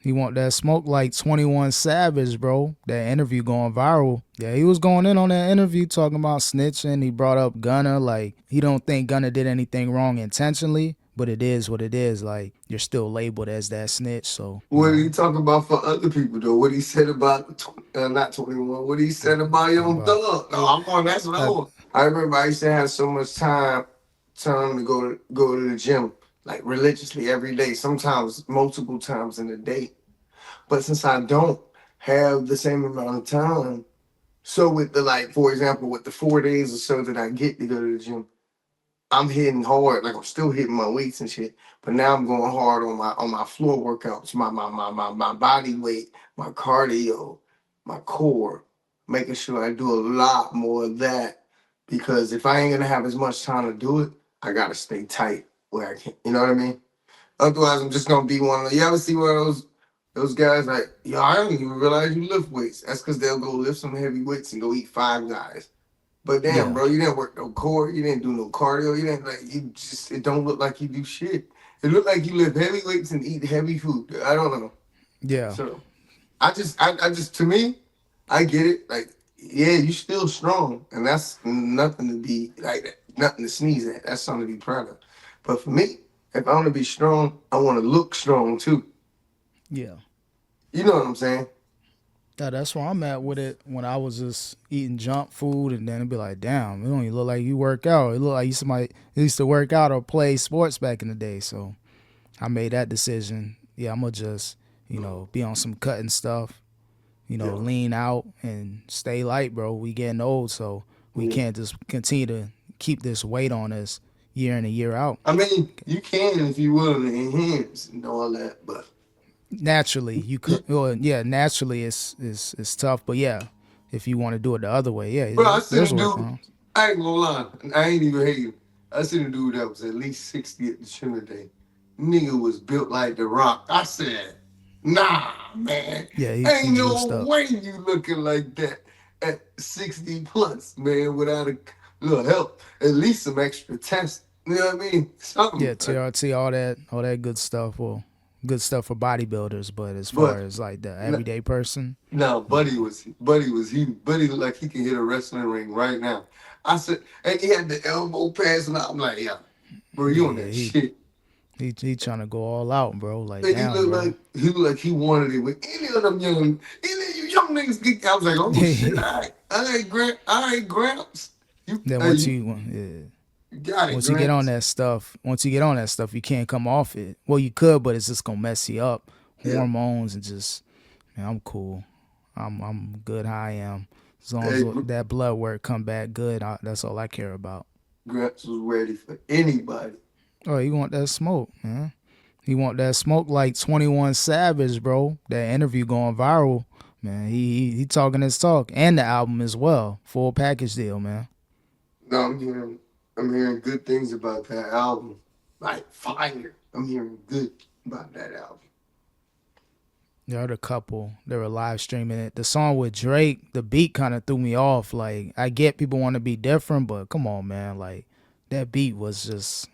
He want that smoke like 21 Savage, bro. That interview going viral. Yeah, he was going in on that interview talking about snitching. He brought up Gunna. Like, he don't think Gunna did anything wrong intentionally, but it is what it is. Like, you're still labeled as that snitch. So, What did he talk about for other people though? What he said about not 21? What he said about Young about Thug? No, I'm on. That's what I I, want. I remember I used to have so much time to go to the gym like religiously every day. Sometimes multiple times in a day. But since I don't have the same amount of time, so with the like, for example, with the 4 days or so that I get to go to the gym, I'm hitting hard, like I'm still hitting my weights and shit. But now I'm going hard on my floor workouts, my body weight, my cardio, my core, making sure I do a lot more of that. Because if I ain't gonna have as much time to do it, I gotta stay tight where I can. You know what I mean? Otherwise, I'm just gonna be one of the, you ever see one of those guys like, yo, I don't even realize you lift weights. That's because they'll go lift some heavy weights and go eat Five Guys. But damn, yeah, bro, you didn't work no core, you didn't do no cardio, you didn't like you just it don't look like you do shit. It look like you lift heavy weights and eat heavy food. I don't know. yeah. So I just to me, I get it. Like, yeah, you still strong, and that's nothing to be like that, nothing to sneeze at. That's something to be proud of. But for me, if I want to be strong, I want to look strong too. Yeah. You know what I'm saying? Yeah, that's where I'm at with it. When I was just eating junk food, and then it'd be like, damn, it don't even look like you work out. It look like you somebody who used to work out or play sports back in the day. So I made that decision. Yeah, I'm gonna just, be on some cutting stuff, Yeah. lean out and stay light, bro. We getting old, so we Yeah. can't just continue to keep this weight on us year in and year out. I mean, you can if you willing to enhance and all that, but Naturally, you could. you, Well, yeah, naturally it's tough, but yeah, if you want to do it the other way, bro, yeah, I seen there's a dude. workarounds. I ain't gonna lie, I ain't even hating. I seen a dude that was at least 60 at the gym today. Nigga was built like the Rock. I said, nah, man, Yeah, he ain't juiced no up. way you looking like that at 60 plus, man, without a little help. At least some extra tests. You know what I mean? Yeah, Something. TRT, all that good stuff. Well, good stuff for bodybuilders, but as far But as like the no, everyday person, no, nah. Buddy looked like he can hit a wrestling ring right now. I said, and he had the elbow pass, and I'm like, yeah, bro, you Yeah, on yeah, that he shit. he trying to go all out, bro. Like, And damn, bro. he looked like he wanted it with any of you young niggas. I was like, oh shit, all right, Gramps, Then you got it, once you get on Gramps. that stuff, you can't come off it. Well, you could, but it's just gonna mess you up. Yeah, Hormones and just, man, I'm cool. I'm good how I am. As long as hey, that blood work come back good, that's all I care about. Gramps was ready for anybody. Oh, you want that smoke, man? He want that smoke like 21 Savage, bro. That interview going viral, man. He talking his talk and the album as well. Full package deal, man. No, I'm hearing good things about that album. Like fire. I'm hearing good about that album. The other couple, they were live streaming it. The song with Drake, the beat kind of threw me off. Like, I get people want to be different, but come on, man. Like, that beat was just,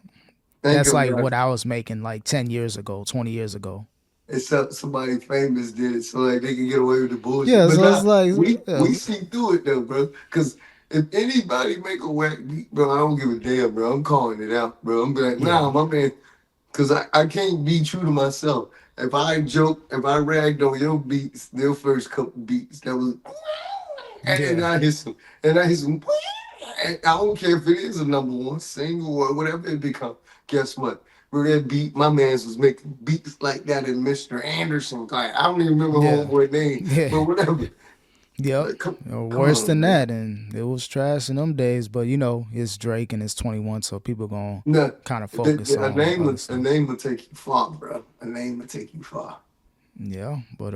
Think that's of like like what I was making like 10 years ago, 20 years ago. except somebody famous did it, so like they can get away with the bullshit. Yeah, But so it's nah, like, yeah, we see through it though, bro. Cause if anybody make a whack beat, bro, I don't give a damn, bro. I'm calling it out, bro. I'm be like, yeah, nah, my man, cause I can't be true to myself. If I joke, if I ragged on your beats, their first couple beats, that was, and yeah, I hit some, and I hit some, and I don't care if it is a number one single or whatever it become. Guess what? Where that beat, my man's was making beats like that in Mr. Anderson. Like, I don't even remember yeah, homeboy name, yeah. but whatever. Yep. Like, come Worse on, than man. that, and it was trash in them days. But it's Drake and it's 21, so people gonna No, kind of focus a on name, other a stuff. name will take you far, bro. A name will take you far. Yeah, but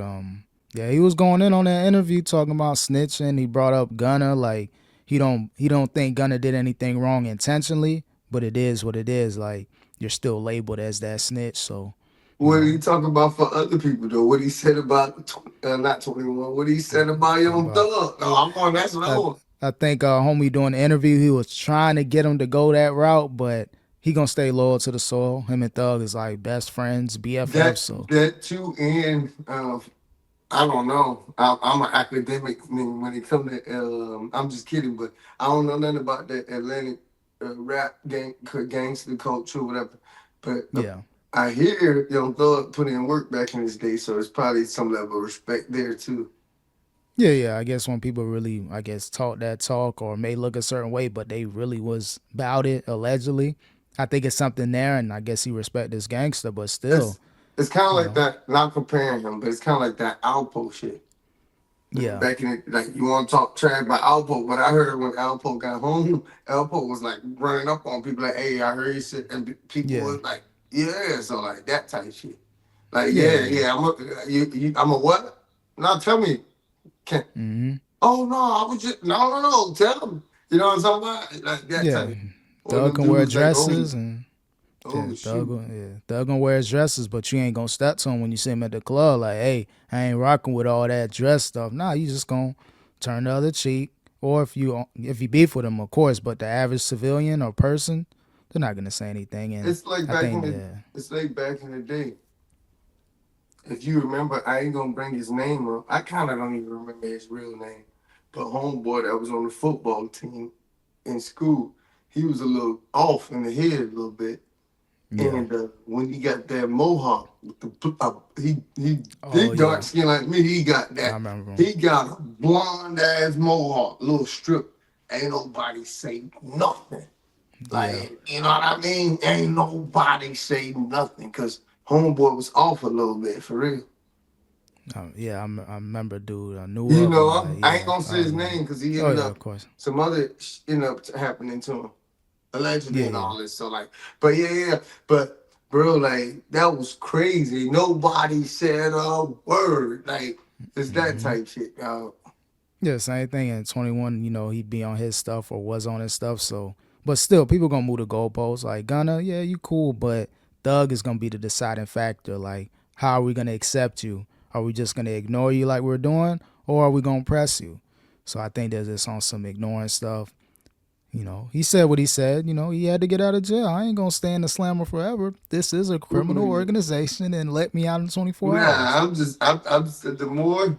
yeah, he was going in on that interview talking about snitching. He brought up Gunna, like he don't think Gunna did anything wrong intentionally, but it is what it is. Like, you're still labeled as that snitch, so you What did know he talk about for other people though? What he said about not 21? What he said about Young about Thug? No, I'm on. That's what I I want. I think homie doing the interview, he was trying to get him to go that route, but he gonna stay loyal to the soil. Him and Thug is like best friends, BFFs. That So that too, and I don't know. I'm an academic when it comes to. I'm just kidding, but I don't know nothing about that Atlantic rap gangster culture, whatever. But yeah, I hear Young Thug put in work back in his day, so it's probably some level of respect there too. yeah. I guess when people really, I guess, talk that talk or may look a certain way, but they really was about it allegedly. I think it's something there, and I guess he respect this gangster, but still, It's it's kind of you like know, that. Not comparing him, but it's kind of like that Alpo shit. yeah, Back in it, like you want to talk trash about Alpo, but I heard when Alpo got home, Alpo was like running up on people like, "Hey, I heard you shit," and people yeah, was like, "Yeah," so like that type shit. Like, yeah, yeah, yeah. yeah, I'm a what? Now tell me, can Mm-hmm. oh no, I was just no, tell me. You know what I'm talking about? Like that Yeah, type. One of Thug them can wear dudes like, oh, dresses and oh shoot. Thug gonna wear his dresses, but you ain't gonna step to him when you see him at the club. Like, hey, I ain't rocking with all that dress stuff. Nah, you just gonna turn the other cheek. Or if you beef with him, of course. But the average civilian or person, they're not gonna say anything. And It's like I back in think the it's like back in the day. If you remember, I ain't gonna bring his name up. I kind of don't even remember his real name. But homeboy that was on the football team in school, he was a little off in the head a little bit. yeah. And when he got that mohawk, with he Oh dark yeah, skin like me. He got I that. remember him. He got a blonde ass mohawk, little strip. Ain't nobody say nothing. Yeah, Like, you know what I mean? Ain't nobody say nothing because homeboy was off a little bit for real. yeah. I remember, dude. I knew You of know, him. Like, I ain't yeah, gonna I say his remember. name because he Oh ended yeah, up of course. some other ended up happening to him allegedly Yeah, and yeah. all this. So like, but yeah, but bro, like that was crazy. Nobody said a word. Like it's that Mm-hmm. type shit, y'all. Yeah, same thing. And 21, he be on his stuff or was on his stuff. So, but still, people gonna move the goalposts. Like Gunna, yeah, you cool, but Thug is gonna be the deciding factor. Like, how are we gonna accept you? Are we just gonna ignore you like we're doing, or are we gonna press you? So I think there's this on some ignoring stuff. He said what he said. He had to get out of jail. I ain't gonna stay in the slammer forever. This is a criminal organization, and let me out in 24 hours. Nah, I'm just the more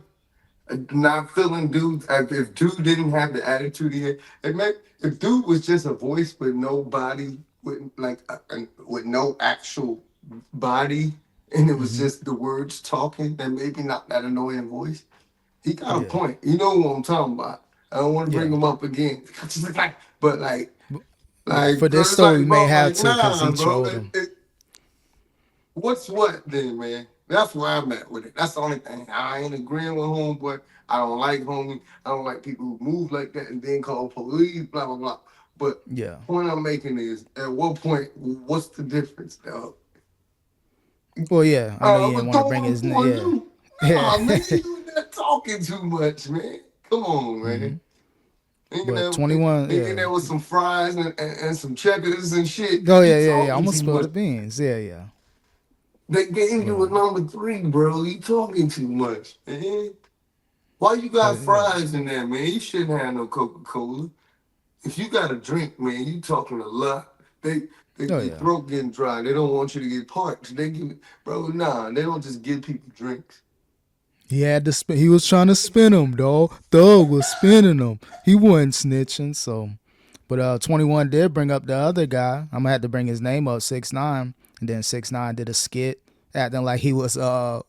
not feeling dude. If dude didn't have the attitude he had, if dude was just a voice with no body, with no actual body, and it was Hmm. just the words talking, then maybe not that annoying voice. He got a Yeah, point. You know what I'm talking about. I don't want to bring yeah. him up again, but like, For this cause it's story, we like, may bro, have like, to because nah, he bro. trolled him. What's what then, man? That's where I'm at with it. That's the only thing. I ain't agreeing with homeboy. I don't like homie. I don't like people who move like that and then call police, blah, blah, blah. But Yeah. point I'm making is, at what point, what's the difference, dog? Well, yeah, I know you I'm didn't want to bring throwing his it name. for Yeah, you. yeah. Nah, man, you not talking too much, man. Come on, Hmm. man. Thinking But that, 21, thinking yeah. there was some fries and some checkers and shit. Oh You yeah. I'm talking gonna too spill the much. beans. Yeah, yeah. They gave But you a number 3, bro. You talking too much, man. Why you got but yeah. fries in there, man? You shouldn't have no Coca-Cola. If you got a drink, man, you talking a lot. Oh Your yeah. throat getting dry. They don't want you to get parched. They give, bro, nah. They don't just give people drinks. He had to spin. He was trying to spin him, dog. Thug was spinning him. He wasn't snitching. So, but 21 did bring up the other guy. I'm gonna have to bring his name up, 6ix9ine, and then 6ix9ine did a skit acting like he was the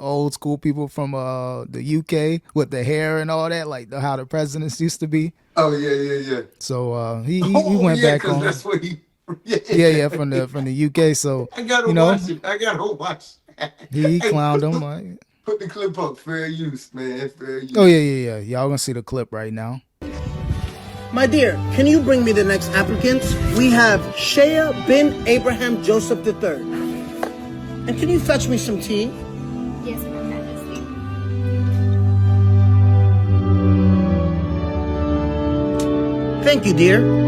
old school people from the UK with the hair and all that, like how the presidents used to be. Oh yeah. So he Oh went yeah, back because on. that's what he. Yeah, Yeah, from the UK. So I gotta you know watch it. I gotta watch. he Hey, clowned him. Like, put the clip up. Fair use, man. Fair oh use. yeah. Y'all gonna see the clip right now. My dear, can you bring me the next applicants? We have Shea bin Abraham Joseph III. And can you fetch me some tea? Yes, Your Majesty. Thank you, dear.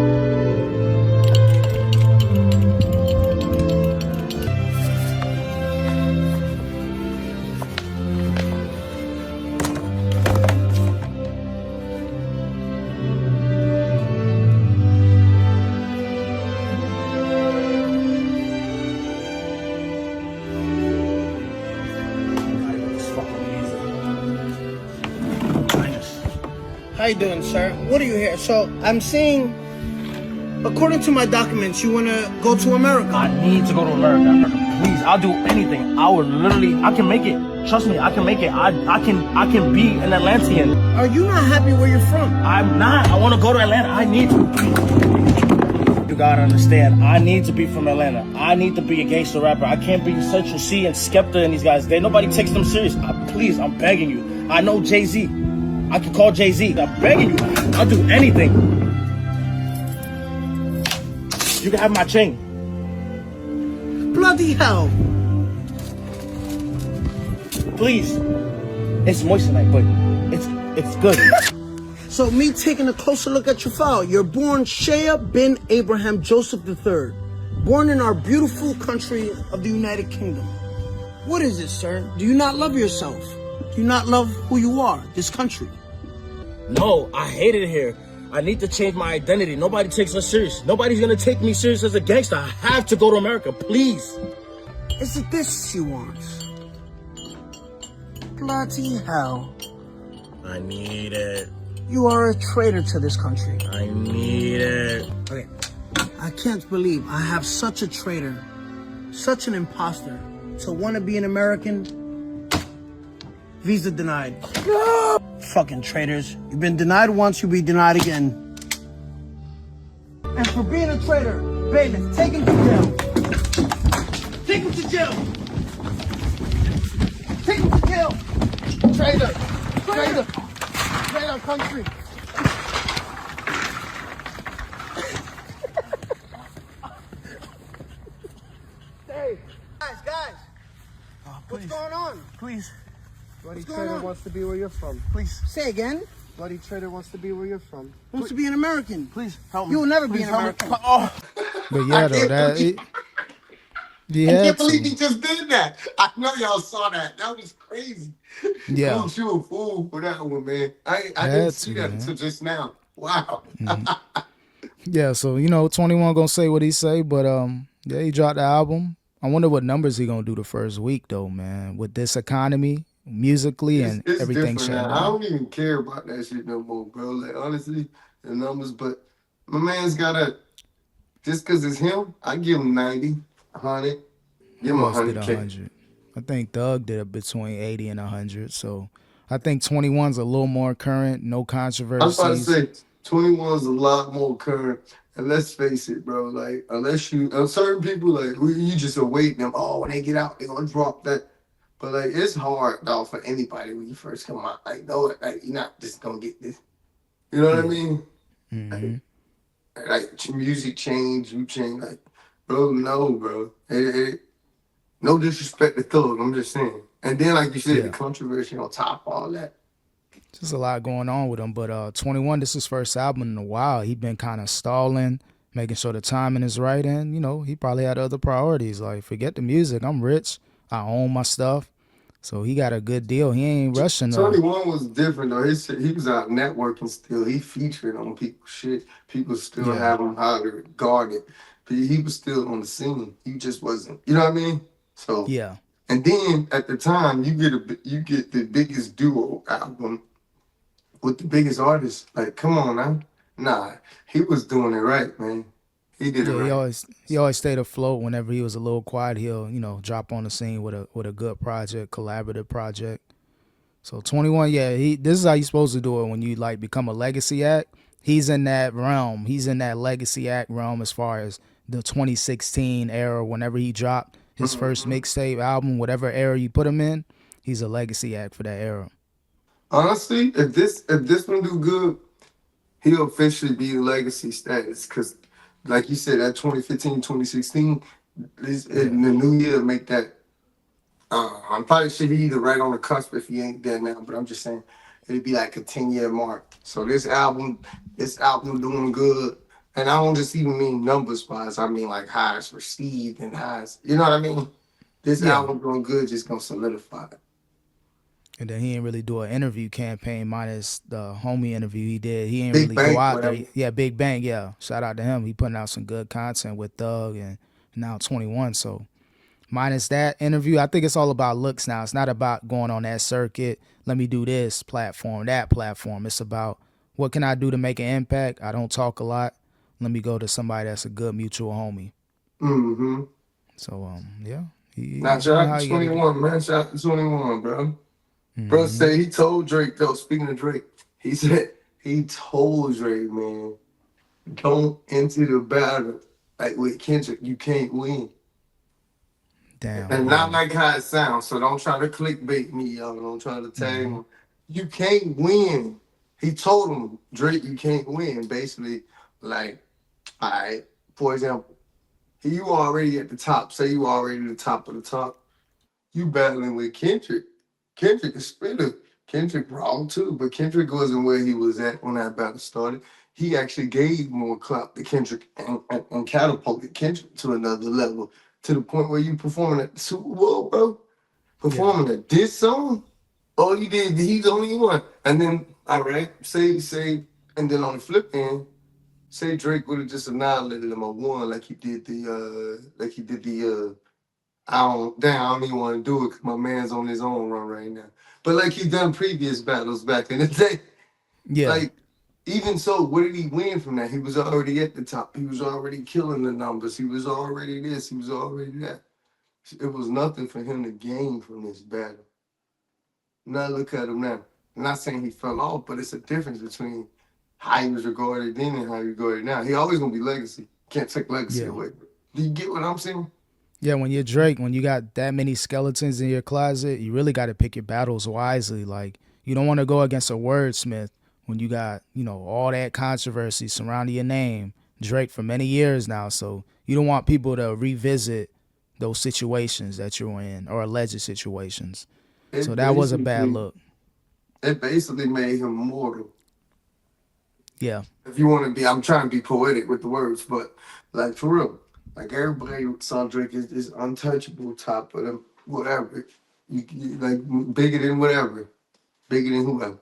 How you doing, sir? What are you here? So I'm seeing, according to my documents, you want to go to America. I need to go to America. Please, I'll do anything. I can make it. Trust me, I can make it. I can be an Atlantean. Are you not happy where you're from? I'm not. I want to go to Atlanta. I need to. You gotta understand, I need to be from Atlanta. I need to be a gangster rapper. I can't be Central C and Skepta and these guys. Nobody takes them serious. Please, I'm begging you. I know Jay-Z. I can call Jay-Z. I'm begging you. I'll do anything. You can have my chain. Bloody hell. Please. It's moissanite, but it's good. So me taking a closer look at your file, you're born Shea bin Abraham Joseph III, born in our beautiful country of the United Kingdom. What is it, sir? Do you not love yourself? Do you not love who you are, this country? No, I hate it here. I need to change my identity. Nobody takes us serious. Nobody's gonna take me serious as a gangster. I have to go to America, please. Is it this she wants? Bloody hell. I need it. You are a traitor to this country. I need it. Okay. I can't believe I have such a traitor, such an imposter, to want to be an American. Visa denied. No! Fucking traitors. You've been denied once, you'll be denied again. And for being a traitor, bailiff, take him to jail. Take him to jail. Take him to jail. Traitor. Traitor. Traitor country. Hey, guys. What's going on? Please. Bloody going Trader on? wants to be where you're from. Please. Say again. Bloody Trader wants to be where you're from. Wants to be an American. Please help me. You will never be Please an help me. American. Oh. But yeah, though, that he I had can't believe he to. just did that. I know y'all saw that. That was crazy. Yeah. Don't you a fool for that one, man. I Had didn't see to, that man. until just now. Wow. Yeah, so 21 gonna say what he say, but yeah, he dropped the album. I wonder what numbers he gonna do the first week though, man. With this economy, musically, and It's everything different shut now. I down. don't even care about that shit no more, bro. Like honestly, the numbers, but my man's gotta just cause it's him, I give him 90, 100, give him Who else did 100K. 100? I think Thug did it between 80 and 100. So I think 21's a little more current, no I was about to controversies. say 21's a lot more current. And let's face it, bro. Like, unless you, certain people, like, you just await them. Oh, when they get out, they're gonna drop that. But like, it's hard, dog, for anybody when you first come out. Like, no, like, you're not just gonna get this. You know what I mean? hmm Like music change, you change. Like, bro, no, bro. No disrespect to Thug. I'm just saying. And then, like you said, Yeah. the controversy on top of all that. Just a lot going on with him. But 21, this is his first album in a while. He been kind of stalling, making sure the timing is right. And, he probably had other priorities. Like, forget the music. I'm rich. I own my stuff. So he got a good deal. He ain't rushing. 21 was different though. He was out networking still. He featured on people's shit. People still Yeah. have him highly regarded. But he was still on the scene. He just wasn't. You know what I mean? So Yeah. And then at the time, you get the biggest duo album with the biggest artist. Like, come on now. Nah, he was doing it right, man. He did it Yeah, right. he always stayed afloat. Whenever he was a little quiet, he'll drop on the scene with a good project, collaborative project. So 21, yeah, this is how you supposed to do it when you like become a legacy act. He's in that realm. He's in that legacy act realm as far as the 2016 era. Whenever he dropped his first mixtape album, whatever era you put him in, he's a legacy act for that era. Honestly, if this one do good, he'll officially be a legacy status. Cause like you said, that 2015, 2016, in the new year make that. I'm probably should be either right on the cusp if he ain't there now, but I'm just saying it'd be like a 10-year mark. So this album doing good. And I don't just even mean numbers wise, I mean like how it's received and how it's, you know what I mean? This Yeah. album doing good, just gonna solidify it. And then he didn't really do an interview campaign minus the homie interview he did. He didn't Big really Bang, go out whatever. there. Yeah, Big Bang, yeah. Shout out to him. He putting out some good content with Thug and now 21. So minus that interview, I think it's all about looks now. It's not about going on that circuit. Let me do this platform, that platform. It's about what can I do to make an impact? I don't talk a lot. Let me go to somebody that's a good mutual homie. Mm-hmm. So yeah, Now, he's shout doing out how to you gotta do. 21, man. Shout out to 21, bro. Bro Mm-hmm. said he told Drake, though, speaking of Drake, he said he told Drake, man, don't enter the battle like with Kendrick. You can't win. Damn, And not yeah, like how it sounds. So don't try to clickbait me, y'all. Don't try to tag mm-hmm. him. You can't win. He told him, Drake, you can't win. Basically, like, all right, for example, you already at the top. Say you already at the top of the top. You battling with Kendrick. Kendrick is spitter. Kendrick raw too, but Kendrick wasn't where he was at when that battle started. He actually gave more clout to Kendrick and catapulted Kendrick to another level, to the point where you performing at the Super Bowl, bro. Yeah, Performing at this song. All you did, he's the only one. And then, all right, say, and then on the flip end, say Drake would have just annihilated him or won like he did the I don't even want to do it because my man's on his own run right now. But like he done previous battles back in the day. yeah. Like, even so, what did he win from that? He was already at the top. He was already killing the numbers. He was already this. He was already that. It was nothing for him to gain from this battle. Now look at him now. I'm not saying he fell off, but it's a difference between how he was regarded then and how he regarded now. He always gonna be legacy. Can't take legacy Yeah. away. Do you get what I'm saying? Yeah, when you're Drake, when you got that many skeletons in your closet, you really got to pick your battles wisely. Like, you don't want to go against a wordsmith when you got, all that controversy surrounding your name. Drake for many years now, so you don't want people to revisit those situations that you're in or alleged situations. So It that was a bad basically look. it basically made him mortal. Yeah, If you want to be, I'm trying to be poetic with the words, but like for real, like everybody saw Drake is this untouchable top of them, whatever. You like bigger than whatever, bigger than whoever.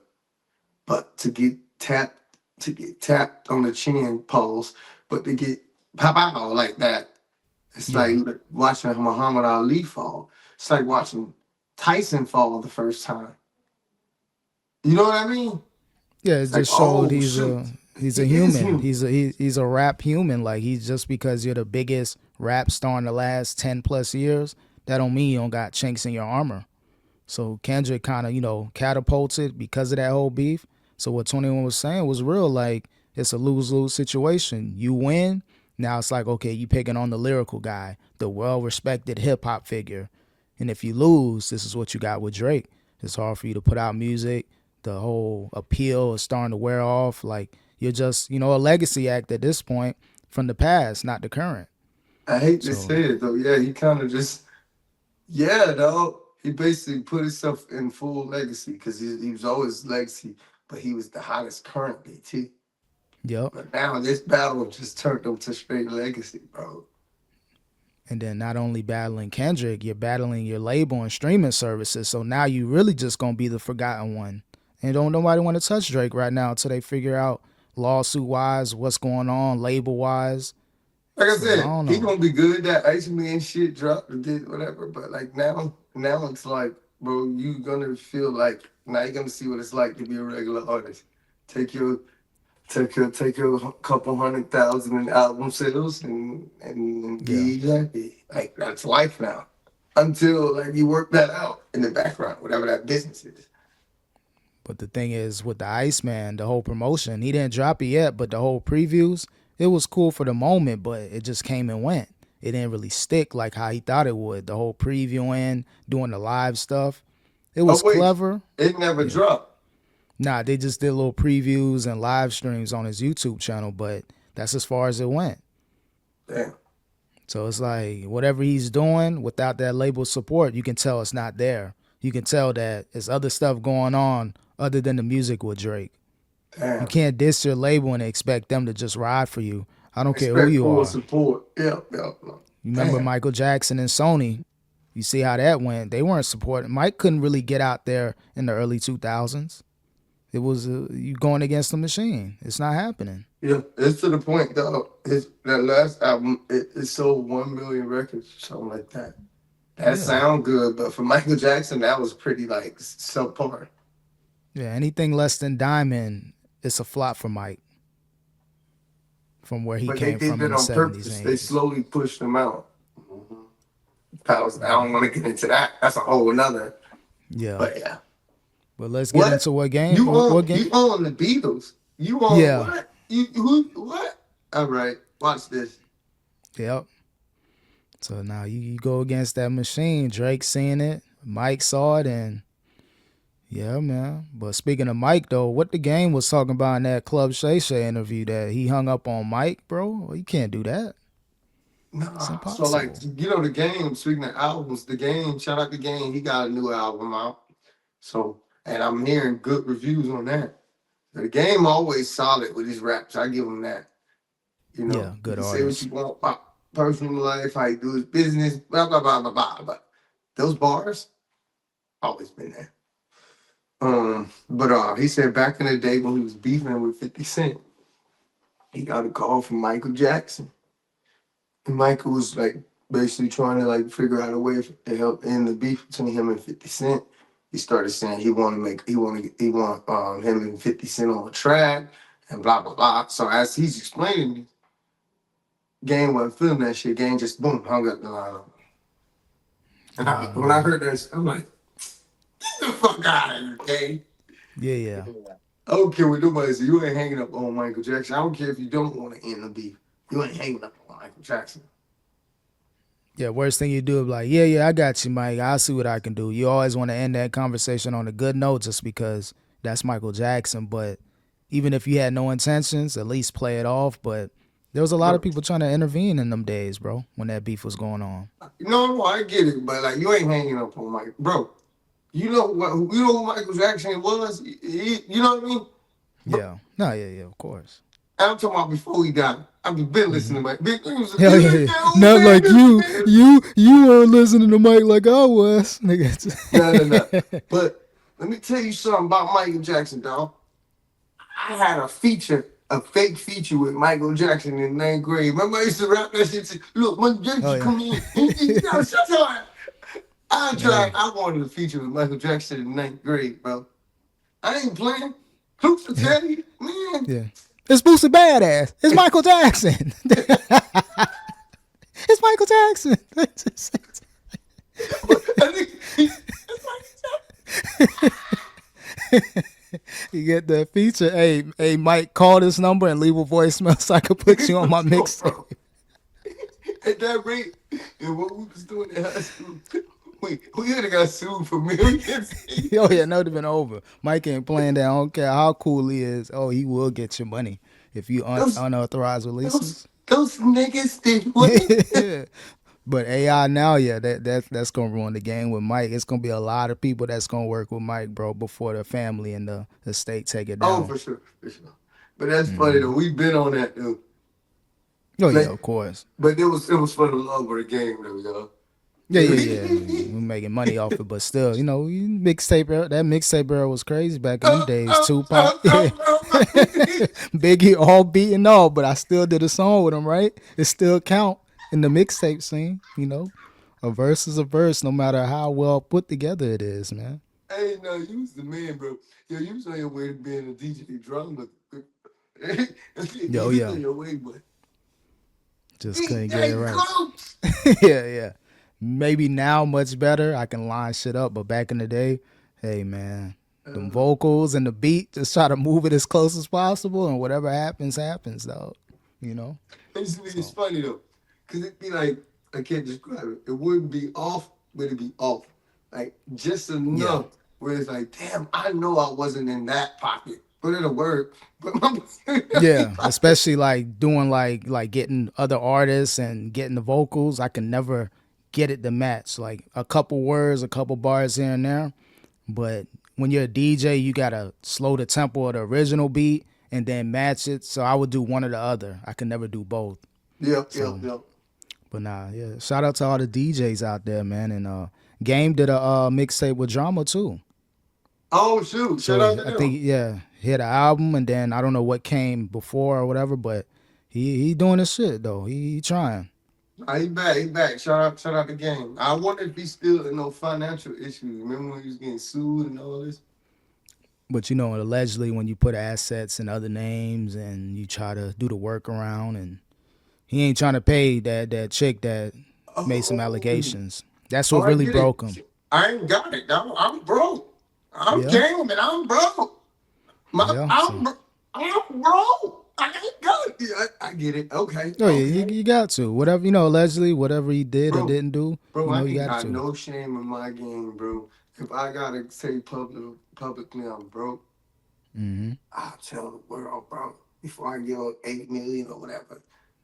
But to get tapped on the chin, pause, but to get pop out like that, it's yeah. like watching Muhammad Ali fall. It's like watching Tyson fall the first time. You know what I mean? Yeah, it It's like, just showed oh he's shoot, he's he a is human. human. He's a rap human. Like, he's just because you're the biggest rap star in the last 10 plus years, that don't mean you don't got chinks in your armor. So Kendrick kind of, catapulted because of that whole beef. So what 21 was saying was real. Like, it's a lose-lose situation. You win, now it's like, okay, you picking on the lyrical guy, the well-respected hip-hop figure. And if you lose, this is what you got with Drake. It's hard for you to put out music. The whole appeal is starting to wear off. Like, you're just, a legacy act at this point from the past, not the current. I hate to So, say it though. Yeah, he kind of just, yeah, dog. He basically put himself in full legacy because he was always legacy, but he was the hottest currently too. yep. But now this battle just turned him to straight legacy, bro. And then not only battling Kendrick, you're battling your label and streaming services. So now you really just gonna be the forgotten one. And don't nobody want to touch Drake right now until they figure out lawsuit wise what's going on, label wise. Like I So I said, don't he know. gonna be good. That Ice Man shit dropped or did whatever. But like now it's like, bro, you gonna feel like now you're gonna see what it's like to be a regular artist. Take your take your couple 100,000 in album sales and Yeah. be happy. Like that's life now. Until like you work that out in the background, whatever that business is. But the thing is, with the Iceman, the whole promotion, he didn't drop it yet, but the whole previews, it was cool for the moment, but it just came and went. It didn't really stick like how he thought it would. The whole previewing, doing the live stuff, it Oh was wait, clever. it never Yeah. dropped. Nah, they just did little previews and live streams on his YouTube channel, but that's as far as it went. Damn. So it's like whatever he's doing without that label support, you can tell it's not there. You can tell that there's other stuff going on other than the music with Drake. You Damn. can't diss your label and expect them to just ride for you. I don't care who Expect you full are. support. Yep. You remember Damn. Michael Jackson and Sony? You see how that went. They weren't supporting. Mike couldn't really get out there in the early 2000s. It was you going against the machine. It's not happening. Yeah, it's to the point though. That last album, it sold 1 million records or something like that. That Yeah. sound good, but for Michael Jackson, that was pretty like subpar. Yeah, anything less than Diamond it's a flop for Mike from where he But they came did from in that the on 70s purpose. and They 80s. slowly pushed him out. I don't want to get into that. That's a whole nother. Yeah. But yeah. But let's get What? into what game. You What own game? the Beatles. You own Yeah. what? Who what? All right. Watch this. Yep. So now you go against that machine. Drake seen it. Mike saw it, and yeah, man. But speaking of Mike, though, what the game was talking about in that Club Shay Shay interview that he hung up on Mike, bro? Well, you can't do that. Nah. It's So impossible. like the game, speaking of albums, the game, shout out the game, he got a new album out. So and I'm hearing good reviews on that. The game always solid with his raps. I give him that. You know, Yeah, good you can say what artist. you want about personal life, how he do his business, blah blah blah blah blah. But those bars, always been there. But he said back in the day when he was beefing with 50 Cent, he got a call from Michael Jackson. And Michael was like basically trying to like figure out a way to help end the beef between him and 50 Cent. He started saying he want him and 50 Cent on a track and blah blah blah. So as he's explaining, Game wasn't feeling that shit. Game just boom hung up the line. And when I heard that, I'm like, get the fuck out of here, Game. Yeah. I don't care what nobody says. You ain't hanging up on Michael Jackson. I don't care if you don't want to end the beef. You ain't hanging up on Michael Jackson. Yeah, worst thing you do is like, yeah, I got you, Mike. I'll see what I can do. You always want to end that conversation on a good note just because that's Michael Jackson. But even if you had no intentions, at least play it off. But there was a lot of people trying to intervene in them days, bro, when that beef was going on. No, I get it, but like you ain't hanging up on Mike, bro. You know who Michael Jackson was? You know what I mean? Yeah. No, yeah, of course. I'm talking about before he died. I've been listening to Mike. Big things. Hell yeah. Not like you weren't listening to Mike like I was. No. But let me tell you something about Michael Jackson, dog. I had a fake feature with Michael Jackson in 9th grade. Remember I used to rap that shit. Say, look, Michael Jackson come in. You gotta shut your ass. I wanted a feature with Michael Jackson in 9th grade, bro. I ain't playing. Who's to tell you, man? Yeah. It's Busta Badass. It's Michael Jackson. It's Michael Jackson. You get that feature. Hey, Mike, call this number and leave a voicemail so I can put you on my mixtape. At that rate, and what we was doing in high school, we would have got sued for millions. Oh yeah, that would have been over. Mike ain't playing that. I don't care how cool he is. Oh, he will get your money if you unauthorized releases. Those niggas did what? Yeah. But AI now, yeah, that's gonna ruin the game with Mike. It's gonna be a lot of people that's gonna work with Mike, bro, before the family and the state take it down. Oh, for sure. But that's funny though. We've been on that though. Oh yeah, of course. But it was for the love of the game though, y'all. Yeah. We're making money off it, but still, mixtape era. That mixtape era was crazy back in the days. Tupac, Biggie, all beating all, but I still did a song with him, right? It still count in the mixtape scene. A verse is a verse, no matter how well put together it is, man. Hey, no, you was the man, bro. Yo, you was on your way to being a DJ drama. Yo, on your way, but just couldn't get it right. Yeah. Maybe now much better. I can line shit up, but back in the day, hey man, them vocals and the beat, just try to move it as close as possible, and whatever happens, though. It's funny though, cause it'd be like, I can't describe it. It wouldn't be off, but it'd be off, like just enough where it's like, damn, I know I wasn't in that pocket. But it'll work. Yeah, especially like doing like getting other artists and getting the vocals. I can never get it to match, like a couple words, a couple bars here and there. But when you're a DJ, you gotta slow the tempo of the original beat and then match it. So I would do one or the other. I can never do both. Yep. But yeah. Shout out to all the DJs out there, man. And Game did a mixtape with Drama too. Oh shoot! Shout out to him. I think he had an album, and then I don't know what came before or whatever, but he doing his shit though. He trying. He back. Shout out the Game. I wonder if he's still in no financial issues. Remember when he was getting sued and all this? But allegedly when you put assets and other names and you try to do the workaround, and he ain't trying to pay that chick that made some allegations. That's Oh, what I really get broke him. it. I ain't got it. I'm broke. I'm Yeah. gaming. I'm broke. Yeah. I'm broke. I ain't got it. Yeah, I get it. Okay. Oh yeah, Okay. you got to. Whatever, allegedly, whatever he did or Bro, didn't do, I you ain't got got to. no shame in my game, bro. If I gotta say publicly I'm broke, Mm-hmm. I'll tell the world, bro. Before I give up 8 million or whatever,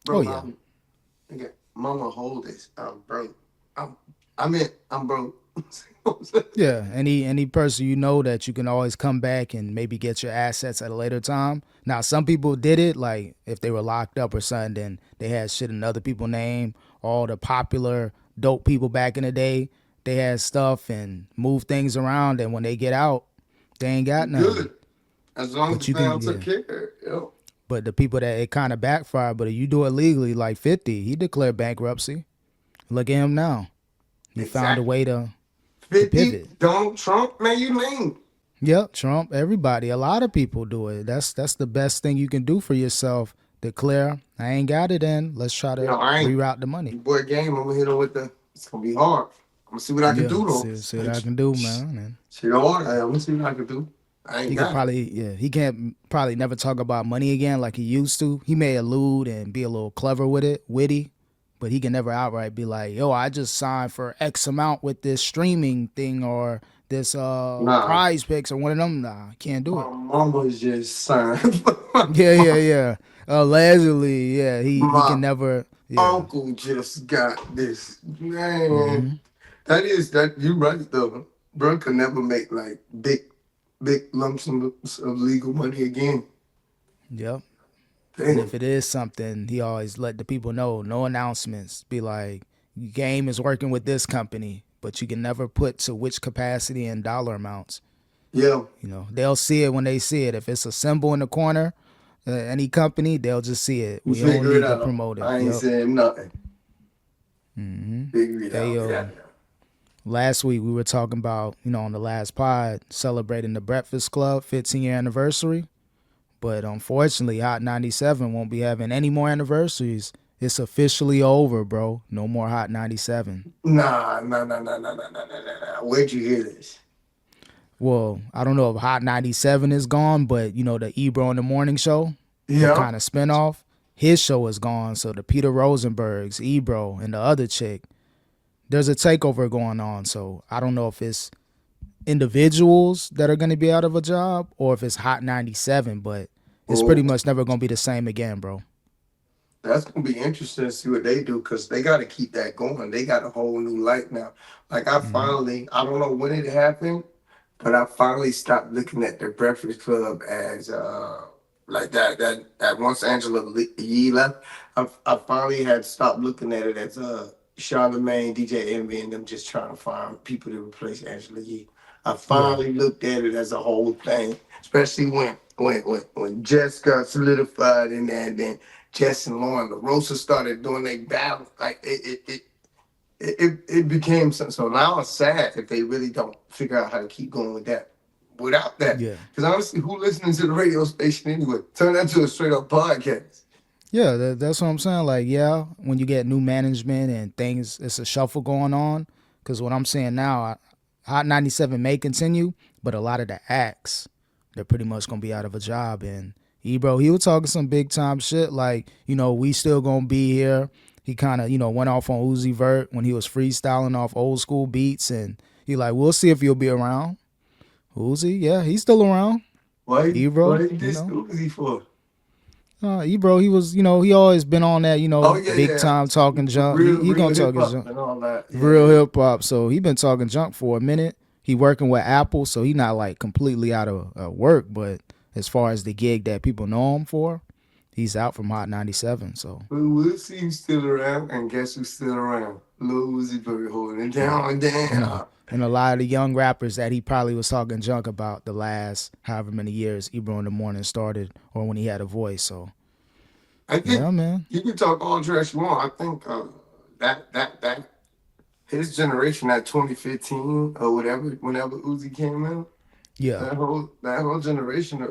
Oh bro. yeah. Nigga, mama, hold this. I'm broke. I'm broke. Yeah, any person that you can always come back and maybe get your assets at a later time. Now, some people did it, like if they were locked up or something, then they had shit in other people's name. All the popular dope people back in the day, they had stuff and moved things around, and when they get out, they ain't got nothing. Good. As long as But the you can, fam took care. Yo. But the people that it kind of backfired, but if you do it legally, like 50, he declared bankruptcy. Look at him now. He found a Exactly. way to 50, pivot. Donald Trump, man, you name. Yep, Trump, everybody, a lot of people do it. That's the best thing you can do for yourself. Declare, I ain't got it in. Let's try to I ain't. reroute the money. Boy, game, I'm gonna hit him with it's gonna be hard. I'm gonna see what I can do though. See what I can do, man. And Shit hard. I'm gonna see what I can do. I ain't he got could probably, he can't probably never talk about money again like he used to. He may allude and be a little clever with it, witty, but he can never outright be like, yo, I just signed for X amount with this streaming thing or this prize picks or one of them. Nah, can't do it. My mama's just signed. Yeah. Allegedly, yeah, he can never. Yeah. Uncle just got this. Man, that you right though. Bro could never make like big lumps of legal money again. Yep. Damn. And if it is something, he always let the people know. No announcements. Be like, game is working with this company, but you can never put to which capacity and dollar amounts. Yeah. They'll see it when they see it. If it's a symbol in the corner, any company, they'll just see it. We don't need to promote it. I ain't saying nothing. Mm-hmm. Figure it out. Last week we were talking about, on the last pod, celebrating the Breakfast Club 15-year anniversary. But unfortunately, Hot 97 won't be having any more anniversaries. It's officially over, bro. No more Hot 97. Nah. Where'd you hear this? Well, I don't know if Hot 97 is gone, but the Ebro in the Morning show, the kind of spinoff, his show is gone. So the Peter Rosenbergs, Ebro, and the other chick, there's a takeover going on. So I don't know if it's individuals that are going to be out of a job or if it's Hot 97, but it's pretty much never going to be the same again, bro. That's going to be interesting to see what they do because they got to keep that going. They got a whole new light now. Like I don't know when it happened, but I finally stopped looking at the Breakfast Club as like that once Angela Yee left, I finally had stopped looking at it as Charlamagne, DJ Envy, and them just trying to find people to replace Angela Yee. I finally looked at it as a whole thing, especially when Jess got solidified in there, and then Jess and Lauren LaRosa started doing their battle. Like it became something. So now I'm sad if they really don't figure out how to keep going with that. Without that, because honestly, who listens to the radio station anyway? Turn that to a straight up podcast. Yeah, that's what I'm saying. Like, yeah, when you get new management and things, it's a shuffle going on. Because what I'm saying now, Hot 97 may continue, but a lot of the acts, they're pretty much going to be out of a job. And Ebro, he was talking some big time shit like, we still going to be here. He kind of, went off on Uzi Vert when he was freestyling off old school beats. And he like, we'll see if you'll be around. Uzi, yeah, he's still around. Why? Ebro, What did this Uzi for? Ebro, he was, he always been on that, big time talking junk. He gonna talk his junk. And all that. Yeah. Real hip hop. So he been talking junk for a minute. He working with Apple, so he not like completely out of work. But as far as the gig that people know him for, he's out from Hot 97. So we'll see who's still around, and guess who's still around? Lil Uzi Vert holding it down. And a lot of the young rappers that he probably was talking junk about the last however many years Ebro in the Morning started, or when he had a voice. So I think, yeah, man, you can talk all trash you want. I think that his generation, that 2015 or whatever, whenever Uzi came out, Yeah. That whole generation,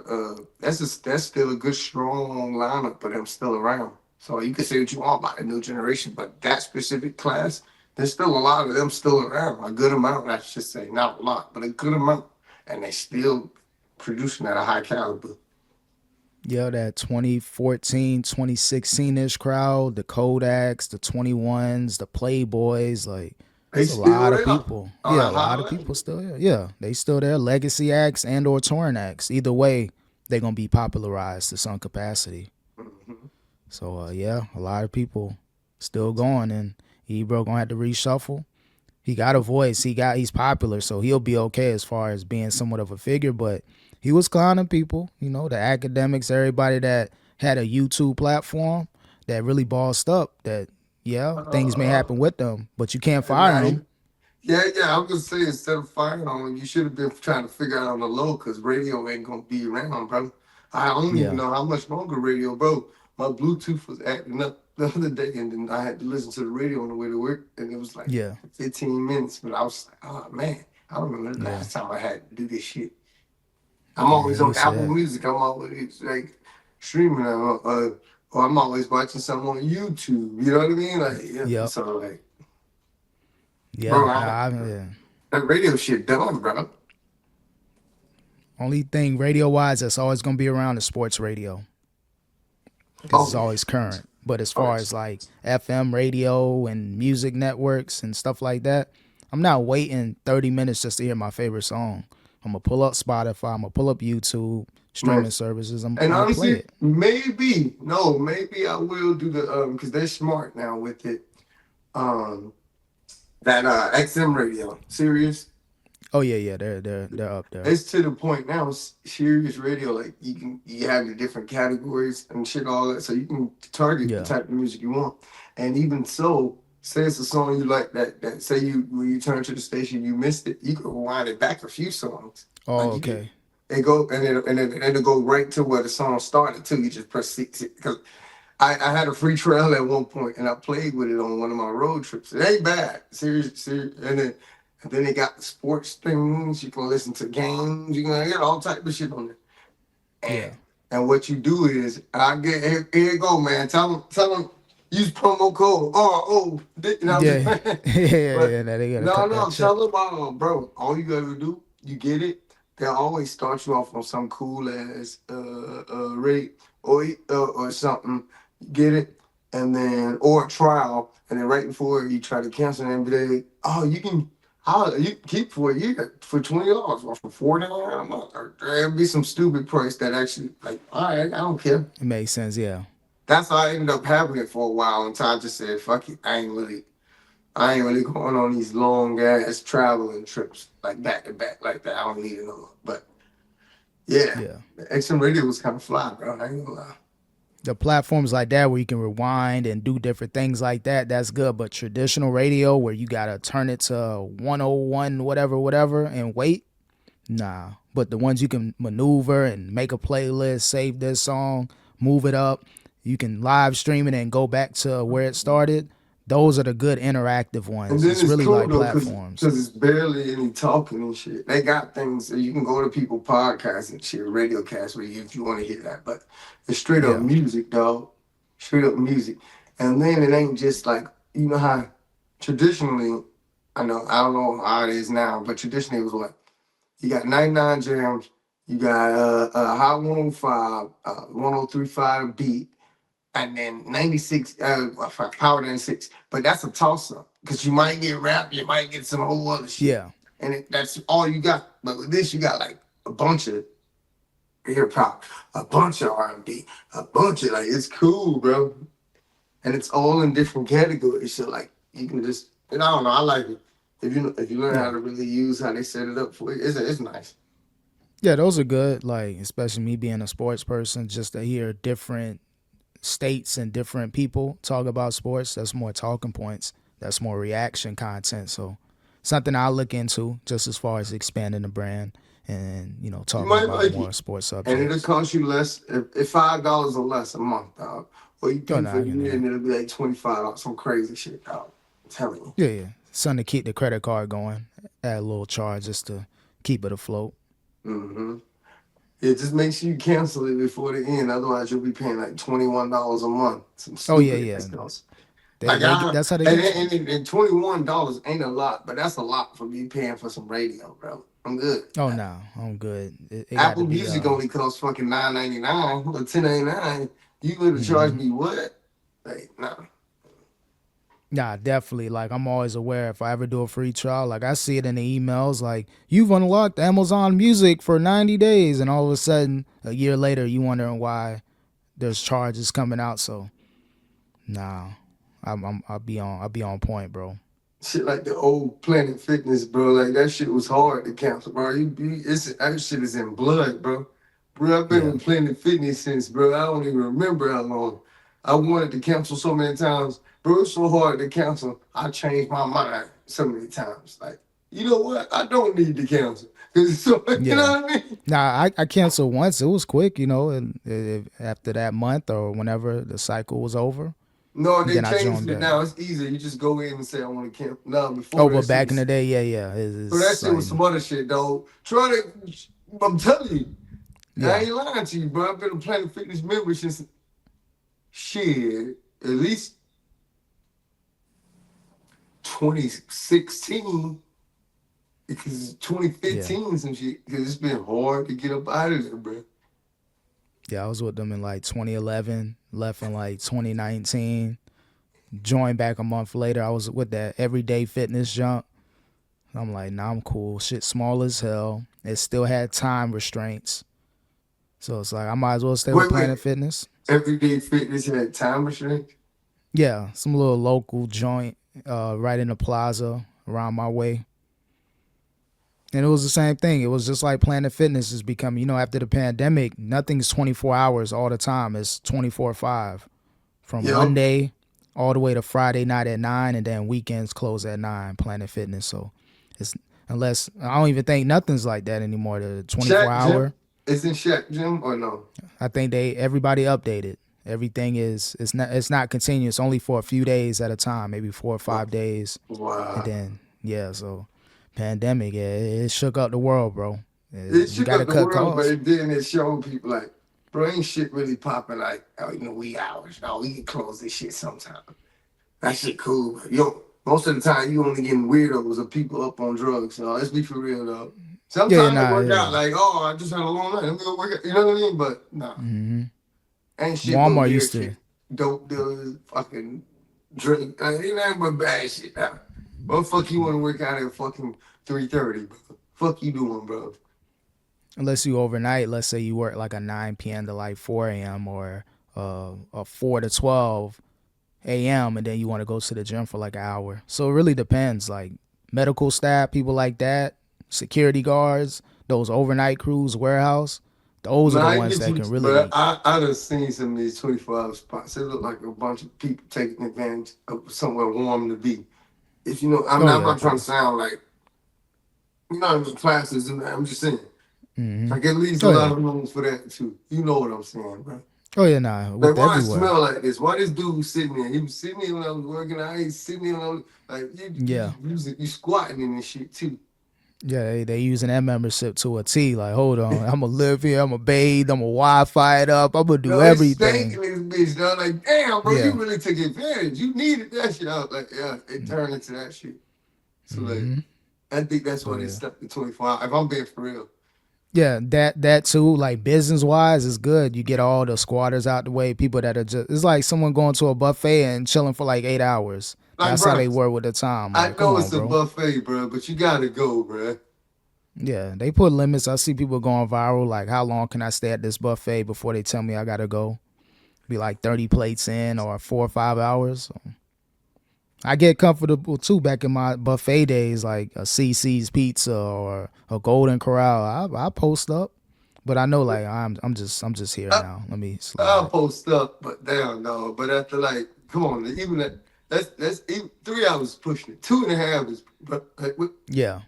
that's still a good strong lineup of them still around. So you can say what you want about the new generation, but that specific class, there's still a lot of them still around. A good amount, I should say, not a lot, but a good amount, and they still producing at a high caliber. Yeah, that 2014, 2016-ish crowd, the Kodaks, the 21s, the Playboys, like They it's a still lot of there people. on Yeah, a a lot high of people level. still here. Yeah, they still there. Legacy acts and or touring acts. Either way, they're gonna be popularized to some capacity. Mhm. So yeah, a lot of people still going, and Ebro gonna have to reshuffle. He got a voice. He's popular, so he'll be okay as far as being somewhat of a figure. But he was clowning people, the academics, everybody that had a YouTube platform that really bossed up. That things may Uh, happen with them, but you can't and fire now them. yeah, I was gonna say instead of firing on him, you should have been trying to figure out on the low because radio ain't gonna be around, bro. I don't even Yeah, know how much longer radio, bro. My Bluetooth was acting up the other day, and then I had to listen to the radio on the way to work, and it was like yeah, 15 minutes. But I was like, oh man, I don't remember the yeah, last time I had to do this shit. I'm yeah. always He on Apple said, Music. I'm always like streaming, or I'm always watching something on YouTube. You know what I mean? Like, yeah. "Yep, So like, yeah." bro, Yeah. that radio shit done, bro. Only thing radio wise that's always gonna be around is sports radio because it's Oh yeah. always current. But as Oh, far as like FM radio and music networks and stuff like that, I'm not waiting 30 minutes just to hear my favorite song. I'm gonna pull up Spotify. I'm gonna pull up YouTube man. streaming services. I'm, And I'm gonna play honestly, it. maybe I will do the because they're smart now with it. Um, that XM radio, Sirius. Oh yeah, yeah, they're up there. It's to the point now. Sirius radio, like you have the different categories and shit, all that, so you can target the Yeah. type of music you want. And even so, say it's a song you like that say you when you turn to the station you missed it, you can rewind it back a few songs. Oh, Like you can okay. it go and it'll go right to where the song started too. You just press six because I had a free trail at one point and I played with it on one of my road trips. It ain't bad. Serious. And then they got the sports things. You can listen to games. You can get all type of shit on there. And Yeah. and what you do is I get here you go, man. Tell them use promo code. You know what I'm Yeah. saying? Yeah. But Now they gotta no, cut that no, check. tell them, bro. All you gotta do, you get it. They'll always start you off on some cool ass rate or something. Get it, and then or a trial, and then right before you try to cancel, and they you can keep for a year for $20 or for $49 a month, or there'll be some stupid price that actually like, all right, I don't care. It makes sense. Yeah. That's how I ended up having it for a while until I just said, fuck it, I ain't really going on these long ass traveling trips like back to back like that. I don't need it no more. But yeah, Yeah. the XM radio was kind of fly, bro. I ain't gonna lie. The platforms like that where you can rewind and do different things like that, that's good. But traditional radio where you gotta turn it to 101 whatever and wait, nah. But the ones you can maneuver and make a playlist, save this song, move it up, you can live stream it and go back to where it started. Those are the good interactive And ones. then It's it's really cool like though, cause, platforms. 'cause it's barely any talking and shit. They got things that you can go to people podcasts and shit, radio casts where if you want to hear that. But it's straight up Yeah. music, dog. Straight up music. And then it ain't just like you know how traditionally, I don't know how it is now, but traditionally it was what? You got 99 jams, you got Hot 105, 1035 beat, and then 96 power 96, but that's a toss-up because you might get rap, you might get some whole other shit, Yeah. and that's all you got. But with this you got like a bunch of hip-hop, a bunch of R&B, a bunch of like it's cool, bro, and it's all in different categories, so like you can just and I don't know, I like it if you learn how Yeah. to really use how they set it up for you. It's nice. Yeah, those are good. Like, especially me being a sports person, just to hear different states and different people talk about sports. That's more talking points. That's more reaction content. So something I look into just as far as expanding the brand and You talking might about like more it. sports And it'll subjects. cost you less if $5 or less a month, dog. Or you Oh pay no, for I the can. year and it'll be like $25, some crazy shit, dog. I'm telling you. Yeah, yeah. Something to keep the credit card going. Add a little charge just to keep it afloat. Mm-hmm. Yeah, just make sure you cancel it before the end. Otherwise, you'll be paying like $21 a month. Some Oh yeah, stupid yeah. ass stuff. They Like they get, I that's how they get you. and $21 ain't a lot, but that's a lot for me paying for some radio, bro. I'm good. Oh no, I'm good. It got to Apple be Music only costs fucking $9.99 or $10.99. You gonna charge me what? Like, nah. Nah, definitely. Like I'm always aware if I ever do a free trial, like I see it in the emails, like you've unlocked Amazon Music for 90 days, and all of a sudden, a year later, you wondering why there's charges coming out. So, nah, I'll be on point, bro. Shit like the old Planet Fitness, bro. Like that shit was hard to cancel, bro. That shit is in blood, bro. Bro, I've been Yeah, in Planet Fitness since, bro. I don't even remember how long. I wanted to cancel so many times, bro. It's so hard to cancel. I changed my mind so many times. Like, you know what? I don't need to cancel. Cause it's so, you yeah. know what I mean? Nah, I canceled once. It was quick, and after that month or whenever the cycle was over, No, they then I changed joined it back. now. It's easier. You just go in and say I want to cancel. No, Oh, before but that shit back in was, the day, yeah, bro, that it's shit like, was some other shit, dog. Try to. I'm telling you. I yeah, ain't lying to you, bro. I've been a Planet Fitness member since shit, at least 2016. Because yeah. 2015 some shit. Because it's been hard to get up out of there, bro. Yeah, I was with them in like 2011, left in like 2019, joined back a month later. I was with that everyday fitness junk. I'm like, nah, I'm cool. Shit small as hell. It still had time restraints. So it's like, I might as well stay with Wait. Planet Fitness. Everyday Fitness had time restraint. Yeah, some little local joint right in the plaza around my way. And it was the same thing. It was just like Planet Fitness is becoming, after the pandemic, nothing's 24 hours all the time. It's 24/5 from Yep. Monday all the way to Friday night at 9, and then weekends close at 9, Planet Fitness. So it's, unless, I don't even think nothing's like that anymore. The 24 Shaq Gym. hour, Isn't Shaq Gym or no? I think everybody updated. Everything it's not continuous, only for a few days at a time, maybe 4 or 5 days. And Wow. then, yeah, so pandemic, yeah, it shook up the world, bro. It You shook got to up the cut world, but costs. then it showed people like, bro, ain't shit really popping like, oh, wee hours. No, we can close this shit sometime. That shit cool. But most of the time you only getting weirdos or people up on drugs. So let's be for real though. Yeah, Sometimes it nah, work yeah. out like, oh, I just had a long night. Let me go work out. You know what I mean? But nah, ain't shit but Walmart weird used shit. to, Dope dealers, fucking drink. Ain't nothing but bad shit now. What the fuck you want to work out at fucking 3:30, bro? Fuck you doing, bro? unless you overnight, let's say you work like a 9 p.m. to like 4 a.m. or a 4 to 12 a.m. and then you want to go to the gym for like an hour. So it really depends. Like medical staff, people like that, security guards, those overnight crews, warehouse, those are the Nah, I ones get that you, can but really, I done seen some of these 24-hour spots. It look like a bunch of people taking advantage of somewhere warm to be. If you know, I mean, oh I'm yeah, not of trying to course. sound like, classes, and I'm just saying, like at least a Oh lot yeah. of rooms for that too. You know what I'm saying, bro? Oh yeah, nah, Like, with why it everywhere. smell like this? Why this dude was sitting there? He was sitting there when I was working out. He was sitting there when I was, like, Yeah. you squatting in this shit too. Yeah, they using that membership to a T. Like, hold on, I'm gonna live here. I'm gonna bathe. I'm gonna Wi-Fi it up. I'm gonna do No, it's stank everything. in this bitch, dog. Like, damn, bro, you Yeah, really took advantage. You needed that shit out. Like, yeah, it turned into that shit. So, like, I think that's oh why they yeah, stuck to 24 hours. If I'm being for real. yeah. That too. Like business wise, is good. You get all the squatters out the way. People that are just, it's like someone going to a buffet and chilling for like 8 hours. Like, That's how bro, they were with the time. I Like, come know on, it's a bro. buffet, bro, but you gotta go, bro. Yeah, they put limits. I see people going viral. Like, how long can I stay at this buffet before they tell me I gotta go? Be like 30 plates in or 4 or 5 hours. So I get comfortable too back in my buffet days, like a CC's Pizza or a Golden Corral. I post up, but I know like I'm just here I, now. Let me I'll slide. post up, but damn, no. But after, like, come on, even that's even 3 hours pushing it. 2.5 is, but like, Yeah,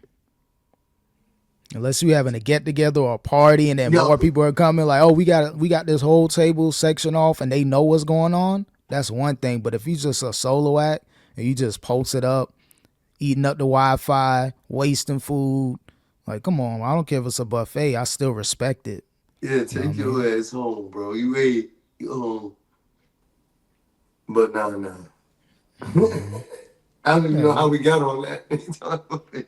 unless you having a get together or a party and then more yo, people are coming, like, oh, we got this whole table section off and they know what's going on. That's one thing. But if you just a solo act and you just post it up, eating up the Wi-Fi, wasting food, Like, come on, I don't care if it's a buffet, I still respect it. Yeah, You know what I take mean? your ass home, bro. You ate. You home. But nah. I don't even know how Hey, we got on that.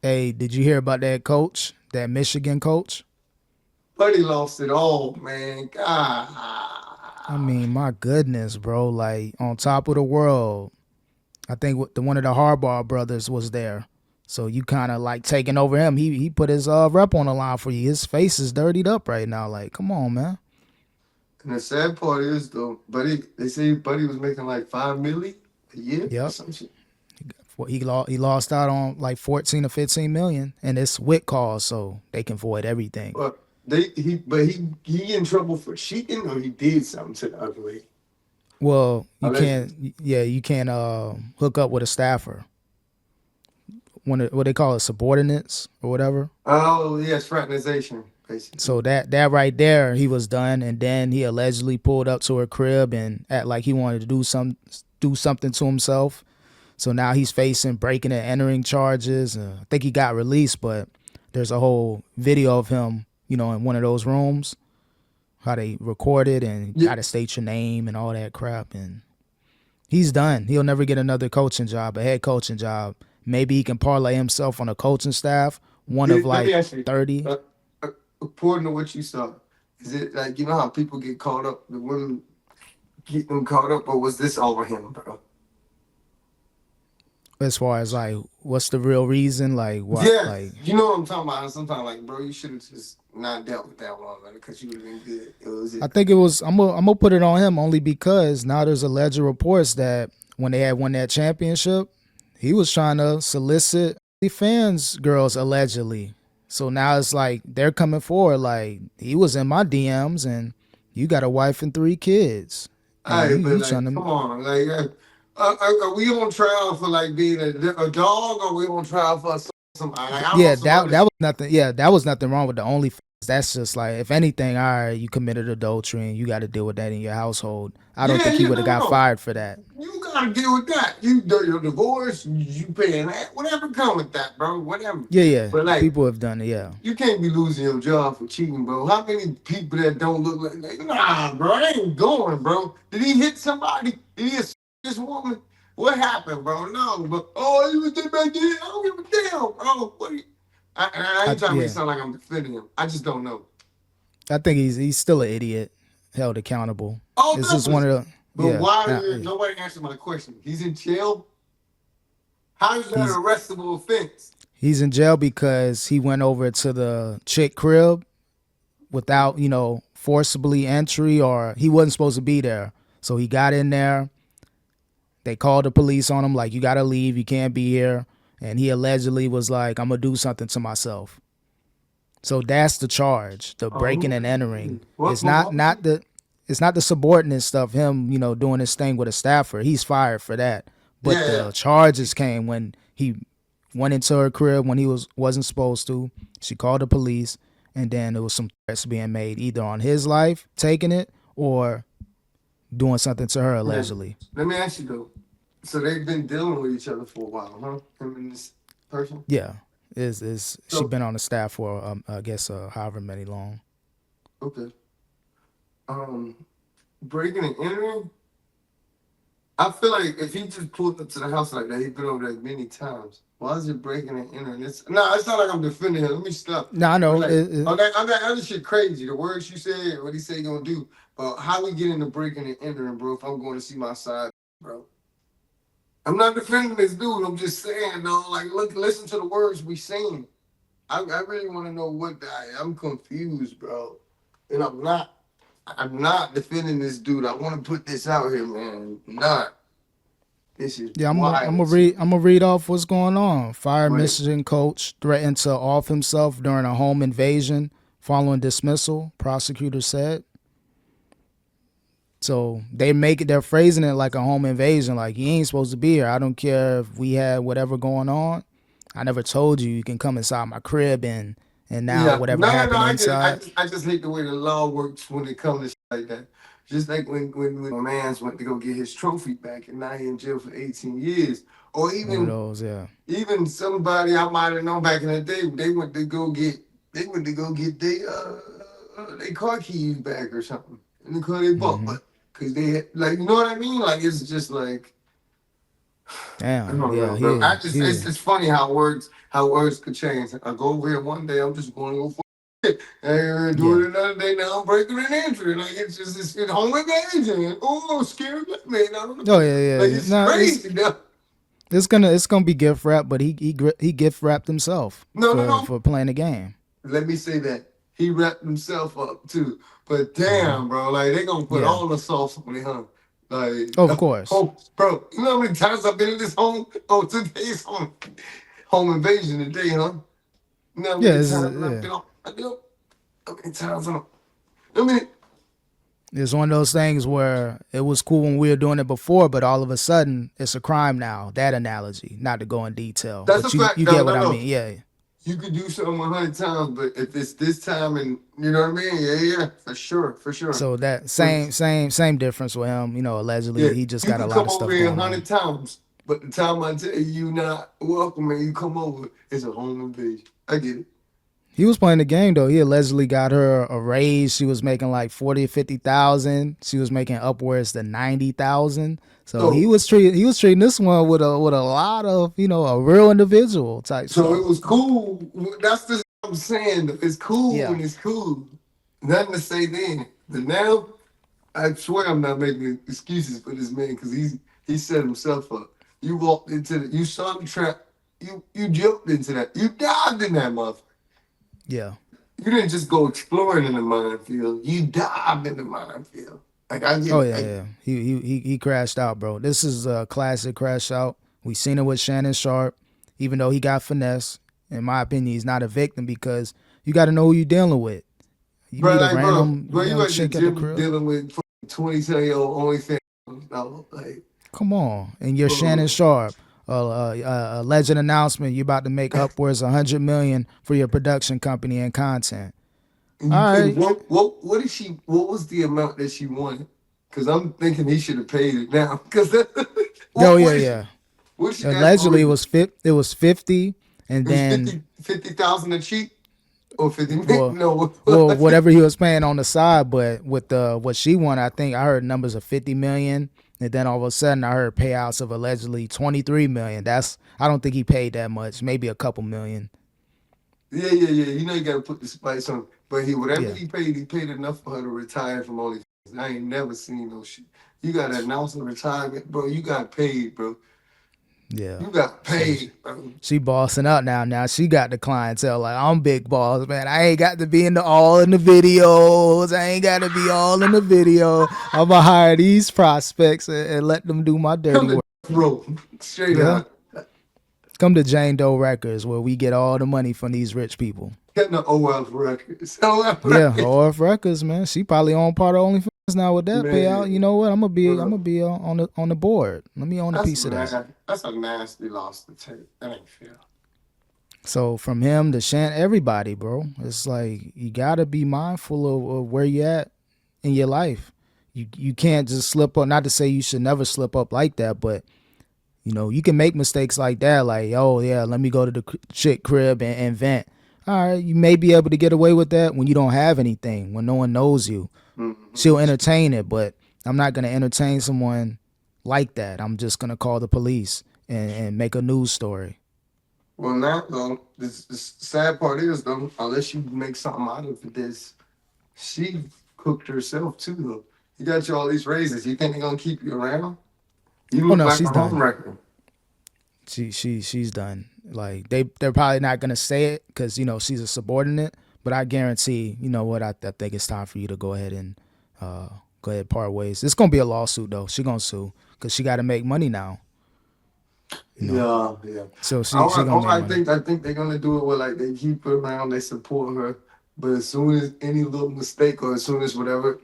hey, did you hear about that coach, that Michigan coach? Buddy lost it all, man. God. I mean, my goodness, bro. Like on top of the world. I think one of the Harbaugh brothers was there. So you kind of like taking over him. He put his rep on the line for you. His face is dirtied up right now. Like, come on, man. And the sad part is though, they say Buddy was making like $5 million a year or Yep. some shit. He lost out on like 14 or 15 million, and it's with cause, so they can void everything. But he in trouble for cheating or he did something to the other lady. Well, you Allegedly. can't hook up with a staffer. What they call it, subordinates or whatever. Oh yes, fraternization, basically. So that right there, he was done, and then he allegedly pulled up to her crib and act like he wanted to do something to himself. So now he's facing breaking and entering charges. I think he got released, but there's a whole video of him, in one of those rooms, how they recorded and Yeah. got to state your name and all that crap. And he's done. He'll never get another coaching job, a head coaching job. Maybe he can parlay himself on a coaching staff, one of Let me like ask you, 30. according to what you saw, is it like how people get caught up, the women get them caught up, or was this all him, bro? As far as like, what's the real reason? Like what? Yeah, Like you know what I'm talking about. Sometimes like, bro, you should have just not dealt with that woman because you would have been good. It was I it. think it was. I'm gonna put it on him only because now there's alleged reports that when they had won that championship, he was trying to solicit the fans girls allegedly. So now it's like they're coming forward like he was in my DMs and you got a wife and 3 kids and Alright, but you trying like, to. come on, like, are we on trial for like being a dog, or we on trial for some? Like, I Yeah, want some that other that shit. was nothing. Yeah, that was nothing wrong with the OnlyFans. That's just like, if anything, all right, you committed adultery and you got to deal with that in your household. I don't Yeah, think he you would have got know. fired for that. You gotta deal with that. Your divorce, you paying that, whatever come with that, bro. Whatever. Yeah, But like, people have done it. Yeah, you can't be losing your job for cheating, bro. How many people that don't look like nah, bro? I ain't going, bro. Did he hit somebody? Did he assault this woman? What happened, bro? No, but he was there back then. I don't give a damn, bro. I ain't trying to make it yeah. sound like I'm defending him. I just don't know. I think he's still an idiot, held accountable. Oh, It's just one definitely. of the But why yeah. nobody answered my question? He's in jail. How is that an He's arrestable offense? he's in jail because he went over to the chick crib without forcibly entry, or he wasn't supposed to be there. So he got in there. They called the police on him like, you gotta leave, you can't be here. And he allegedly was like, I'm gonna do something to myself. So that's the charge, the breaking and entering. It's not the subordinate stuff, him, doing his thing with a staffer. He's fired for that. But Yeah. the charges came when he went into her crib when he wasn't supposed to. She called the police, and then there was some threats being made either on his life, taking it, or doing something to her allegedly. Let me ask you though. So they've been dealing with each other for a while, huh? Him and this person. Yeah. Is she So been on the staff for I guess however many long. okay. Breaking and entering. I feel like if he just pulled up to the house like that, he's been over there many times. Why is it breaking and entering? It's not like I'm defending him. Let me stop. No, I know. Like, on that other shit crazy. The words you said, what he said he gonna do. But how we get into breaking and entering, bro, if I'm going to see my side, bro. I'm not defending this dude. I'm just saying, though, like, listen to the words we saying. I really want to know I'm confused, bro. And I'm not defending this dude. I want to put this out here, man. I'm not. This is Yeah, I'm wild. gonna read off what's going on. Fired Right. Michigan coach threatened to off himself during a home invasion following dismissal, prosecutor said. So they're phrasing it like a home invasion, like he ain't supposed to be here. I don't care if we had whatever going on. I never told you can come inside my crib and now Yeah. whatever No. happened I inside. just hate the way the law works when it comes to shit like that. Just like when my man's went to go get his trophy back and now he in jail for 18 years. Or One of those, yeah. even somebody I might have known back in the day, they went to go get they car keys back or something in the car they bought, but because they had, like, you know what I mean? Like, it's just like, I Damn, don't yeah, know, bro. he. It's funny how words could change. I go over here one day, I'm just going to go for it. And do it another day. Now I'm breaking an entry. Like, it's home invasion. Oh, scary man. I don't know. Oh yeah. Like, it's No, crazy now. it's gonna be gift wrap, but he gift wrapped himself No. for playing the game. Let me say that. He wrapped himself up too. But damn, bro, like they gonna put all the sauce on it, huh? Like, Of course. oh, bro, you know how many times I've been in this today's home invasion today, huh? You know how many times I've been on, how many times It's one of those things where it was cool when we were doing it before, but all of a sudden it's a crime now. That analogy, not to go in detail. That's but a fact. you get what I mean, yeah. You could do something 100 times, but if it's this time and you know what I mean, yeah, for sure. So that same difference with him. You know, allegedly he just got a lot of stuff going on. You can come over here 100 times, but the time I tell you not welcome and you come over, it's a home invasion. I get it. He was playing the game though. He allegedly got her a raise. She was making like 40 or 50,000. She was making upwards to 90,000. So he was treating this one with a lot of, you know, a real individual type so stuff. It was cool. That's just what I'm saying. It's cool when it's cool. Nothing to say then. But now, I swear I'm not making excuses for this man because he set himself up. You walked into you saw the trap. You jumped into that. You dived in that motherfucker. Yeah. You didn't just go exploring in the minefield. You dived in the minefield. Like, I get yeah. He crashed out, bro. This is a classic crash out. We seen it with Shannon Sharp. Even though he got finesse, in my opinion, he's not a victim because you got to know who you're dealing with. You meet a random chick at the crib. Dealing with 27-year-old OnlyFans. Like, come on, and you're Shannon Sharp. A legend announcement. You're about to make upwards $100 million for your production company and content. All right. What was the amount that she wanted? Because I'm thinking he should have paid it now. Yeah. Allegedly, it was 50, and then 50,000 a cheat or 50. Well, whatever he was paying on the side. But with what she wanted, I think I heard numbers of 50 million. And then all of a sudden, I heard payouts of allegedly 23 million. I don't think he paid that much. Maybe a couple million. Yeah. You know you gotta put the spice on. But he paid enough for her to retire from OnlyFans. I ain't never seen no shit. You gotta announce a retirement, bro. You got paid, bro. Yeah. You got paid, bro. She bossing up now. Now she got the clientele. Like, I'm big boss, man. I ain't got to be all in the videos. I ain't got to be all in the video. I'm going to hire these prospects and let them do my dirty work. Bro, straight up. Come to Jane Doe Records where we get all the money from these rich people. Getting the OF Records. Yeah, OF Records, man. She probably on part of OnlyFans now with that payout. You know what? I'm gonna be on the board. Let me own a piece of that. That's a nasty loss to take. That ain't fair. So from him to everybody, bro. It's like you gotta be mindful of where you at in your life. You can't just slip up. Not to say you should never slip up like that, but you know, you can make mistakes like that. Like, oh yeah, let me go to the chick crib and vent. All right, you may be able to get away with that when you don't have anything, when no one knows you. Mm-hmm. She'll entertain it, but I'm not going to entertain someone like that. I'm just going to call the police and make a news story. Well, now, though, the sad part is, though, unless you make something out of this, she cooked herself, too, though. You got all these raises. You think they're going to keep you around? You look like a home wrecker. She's done. Like they're probably not gonna say it because you know she's a subordinate, but I guarantee, you know what, I think it's time for you to go ahead and part ways. It's gonna be a lawsuit though. She's gonna sue because she got to make money now. You know? Yeah. So she gonna I think they're gonna do it where like they keep her around, they support her, but as soon as any little mistake or as soon as whatever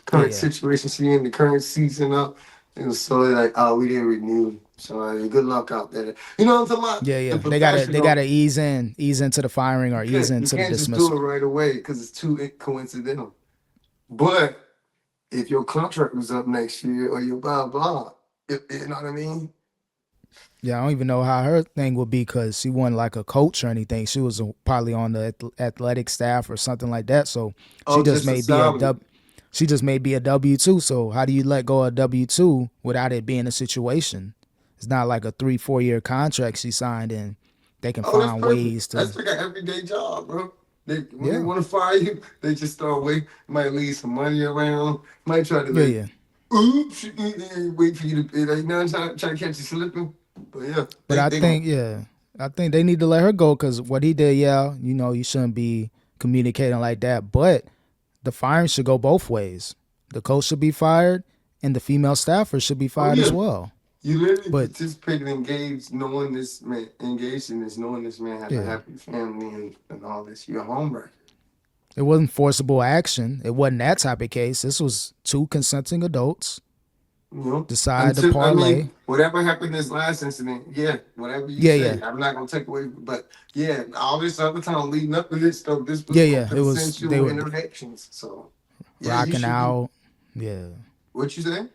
current situation she in, the current season up, and so they're like, oh, we didn't renew. So good luck out there. You know what I'm talking about? Yeah. They gotta ease into the firing or ease into the dismissal. You can't just do it right away because it's too coincidental. But if your contract was up next year or your blah blah, you know what I mean? Yeah, I don't even know how her thing would be because she wasn't like a coach or anything. She was probably on the athletic staff or something like that. So she Oh, just just a may be a salary. she just may be a W-2. So how do you let go of W-2 without it being a situation? It's not like a 3-4 year contract she signed and they can Oh, that's find perfect. ways to. That's like an everyday job, bro. When they Yeah, want to fire you, they just start wait. Might leave some money around. Might try to yeah, like, yeah. oops, wait for you to, you know, try to catch you slipping. But yeah, But I they gonna. think, yeah, I think they need to let her go because what he did, yeah, you know, you shouldn't be communicating like that. But the firing should go both ways. The coach should be fired, and the female staffer should be Oh fired as yeah, well. you literally But participated, engaged, knowing this man, engaged in this, knowing this man has a yeah, happy family and all this. You're a homewrecker. it wasn't forcible action. It wasn't that type of case. This was two consenting adults You know, decide to until I parlay. mean, whatever happened in this last incident, yeah, whatever you Yeah, say, yeah, I'm not gonna take away. But yeah, all this other time leading up to this stuff, this was yeah, for yeah. It was they consensual were interactions. So yeah, you rocking should be. out. Yeah, What you say?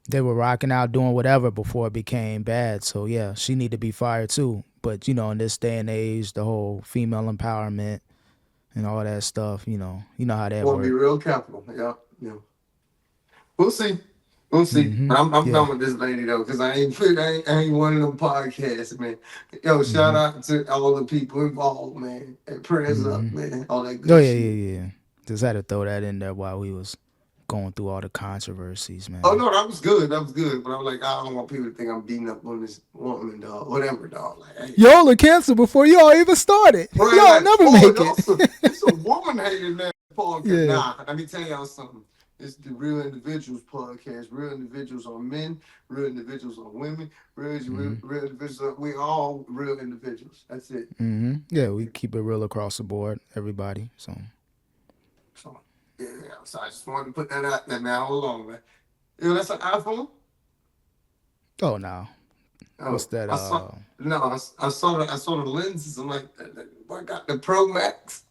they were rocking out, doing whatever before it became bad. So yeah, she need to be fired too. But you know, in this day and age, the whole female empowerment and all that stuff, you know how that Want to be works. real capital? Yeah, yeah. We'll see. We'll see. Hmm. But I'm Yeah. done with this lady though, because I ain't one of them podcasts, man. Yo, shout Hmm. out to all the people involved, man. And prayers up, Hmm. man. All that Oh good yeah, shit. yeah, yeah. Just had to throw that in there while we was going through all the controversies, Oh man. no, that was good. That was good. But I'm like, I don't want people to think I'm beating up on this woman, dog. Whatever, dog. Like, hey, Y'all are canceled before y'all even started. right, Y'all like, never oh, make it. y'all some, it's a woman hating that podcast. Yeah. Nah, let me tell y'all something. It's the Real Individuals podcast. Real individuals are men. Real individuals are women. Hmm. Real individuals are, we all real individuals. That's it. Hmm. Yeah, we keep it real across the board, everybody. So, So yeah, so I just wanted to put that out there now. Hold on, man. Yo, that's an iPhone? oh no, what's Oh, that? I saw no, I saw the lenses. I'm like, I got the Pro Max.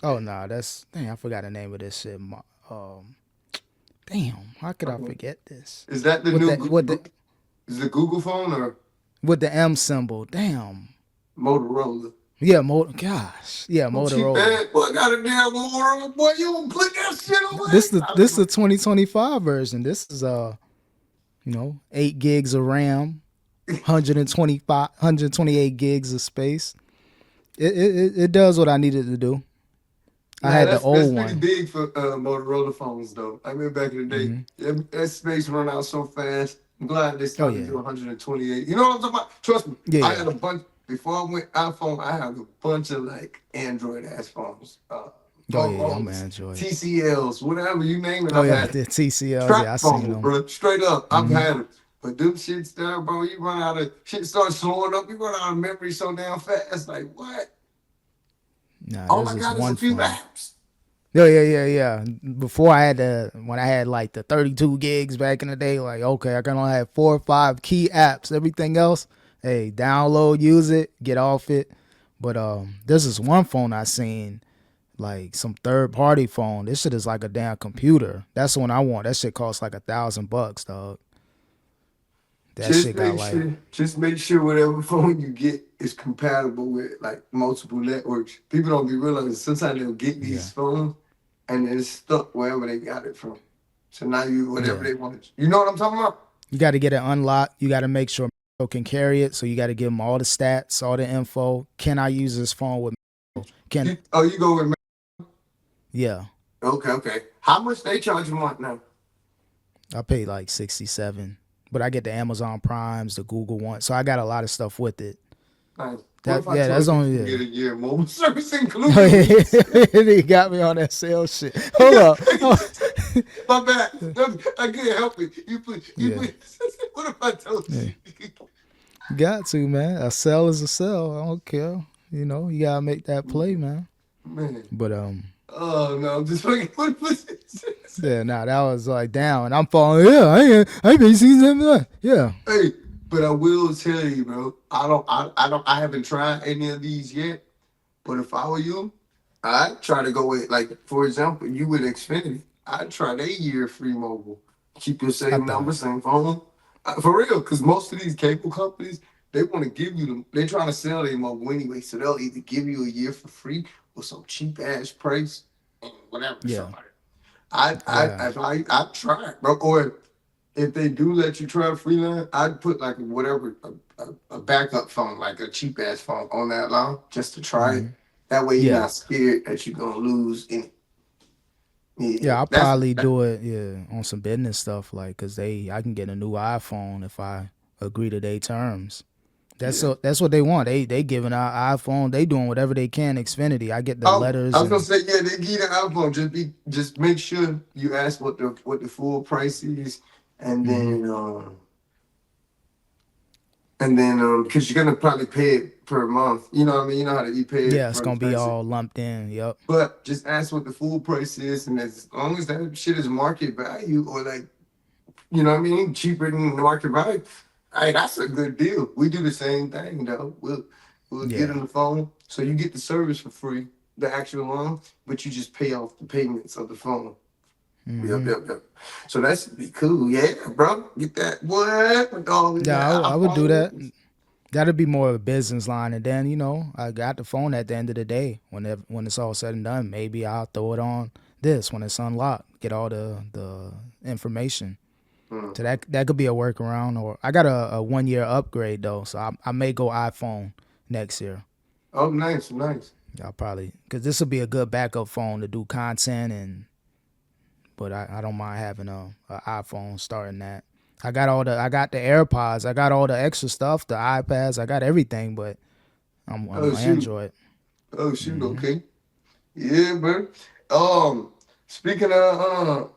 Oh no, that's dang. I forgot the name of this shit. Damn, how could I forget this? Is that the With new the with the is it Google phone or with the M symbol. Damn. Motorola? Yeah, yeah, Don't keep Motorola. that. Boy, I got a damn Motorola. Boy, you don't put that shit This away. the this the 2025 version. This is 8 gigs of RAM, 128 gigs of space. It does what I needed to do. I Nah, had the that's old pretty one. big for Motorola phones, though. I remember back in the day, Hmm. that space run out so fast. I'm glad they Oh started to yeah, do 128. You know what I'm talking about? Trust me, yeah, I yeah. had a bunch before I went iPhone. I had a bunch of like Android ass phones, Oh yeah, yeah. I'm phones, Android. TCLs, whatever you name it. Oh I've yeah, had it. the TCLs. Yeah, Trap I seen phones, them. bro. Straight up, I've Hmm. had it. But them shits there, bro, you run out of shit starts slowing up. You run out of memory so damn fast. Like what? Nah, All there's I this got is a one few phone. apps. Yeah, yeah, yeah, yeah. Before when I had like the 32 gigs back in the day, like, okay, I can only have 4 or 5 key apps. Everything else, hey, download, use it, get off it. But there's this one phone I seen, like some third party phone. This shit is like a damn computer. That's the one I want. That shit costs like $1,000, dog. That shit got like, Just make sure whatever phone you get is compatible with like multiple networks. People don't be realizing sometimes they'll get yeah, these phones and it's stuck wherever they got it from. So now you whatever yeah. they want. You know what I'm talking about? You got to get it unlocked. You got to make sure can carry it. So you got to give them all the stats, all the info. Can I use this phone with? Can You go with Yeah, okay. How much they charge a month now? I paid like 67, but I get the Amazon Primes, the Google one, so I got a lot of stuff with it. Nice. What if I That's told you only you get a year mobile service Oh, included? he got me on that sales shit. Hold up. My bad. I can't help it. Yeah, What if I told yeah. you? Got to, man. A sell is a sell. I don't care. You gotta make that play, man. Man. But Oh no, I'm just like what was it? yeah, nah, that was like down. And I'm falling. Yeah, I ain't been seeing that. Yeah. Hey, but I will tell you, bro. I haven't tried any of these yet. But if I were you, I'd try to go with like, for example, you with Xfinity. I'd try a year free mobile. Keep your I same number, thought. same phone. For real, because most of these cable companies, they want to give you them. They're trying to sell their mobile anyway, so they'll either give you a year for free or some cheap ass price, and whatever. Yeah. Somebody. Yeah. I try, bro. Or if they do let you try freelance, I'd put like whatever a backup phone, like a cheap ass phone, on that line just to try it. That way you're Yeah. not scared that you're gonna lose any. Yeah, I'll probably do it, on some business stuff, like, cause I can get a new iPhone if I agree to their terms. That's what they want. They giving out iPhone. They doing whatever they can. Xfinity. I get the letters. I was gonna say, yeah, they give you the iPhone. Just make sure you ask what the full price is, and then because you're gonna probably pay it per month. You know what I mean? You know how you pay it. Yeah, it's gonna be all lumped in. Yep. But just ask what the full price is, and as long as that shit is market value, or like, you know what I mean, cheaper than market value, hey, that's a good deal. We do the same thing though. We'll get on the phone, so you get the service for free, the actual loan, but you just pay off the payments of the phone. Yep. So that's be cool, yeah, bro. Get that what? Yeah, I would do that. That'd be more of a business line, and then I got the phone at the end of the day. When it's all said and done, maybe I'll throw it on this when it's unlocked. Get all the information. So that could be a workaround. Or I got a 1 year upgrade though, so I may go iPhone next year. Oh, nice. I'll probably, because this will be a good backup phone to do content, but I don't mind having a iPhone starting that. I got the AirPods, I got all the extra stuff, the iPads, I got everything, but I'm on Android. Oh shoot, okay. Yeah, bro. Speaking of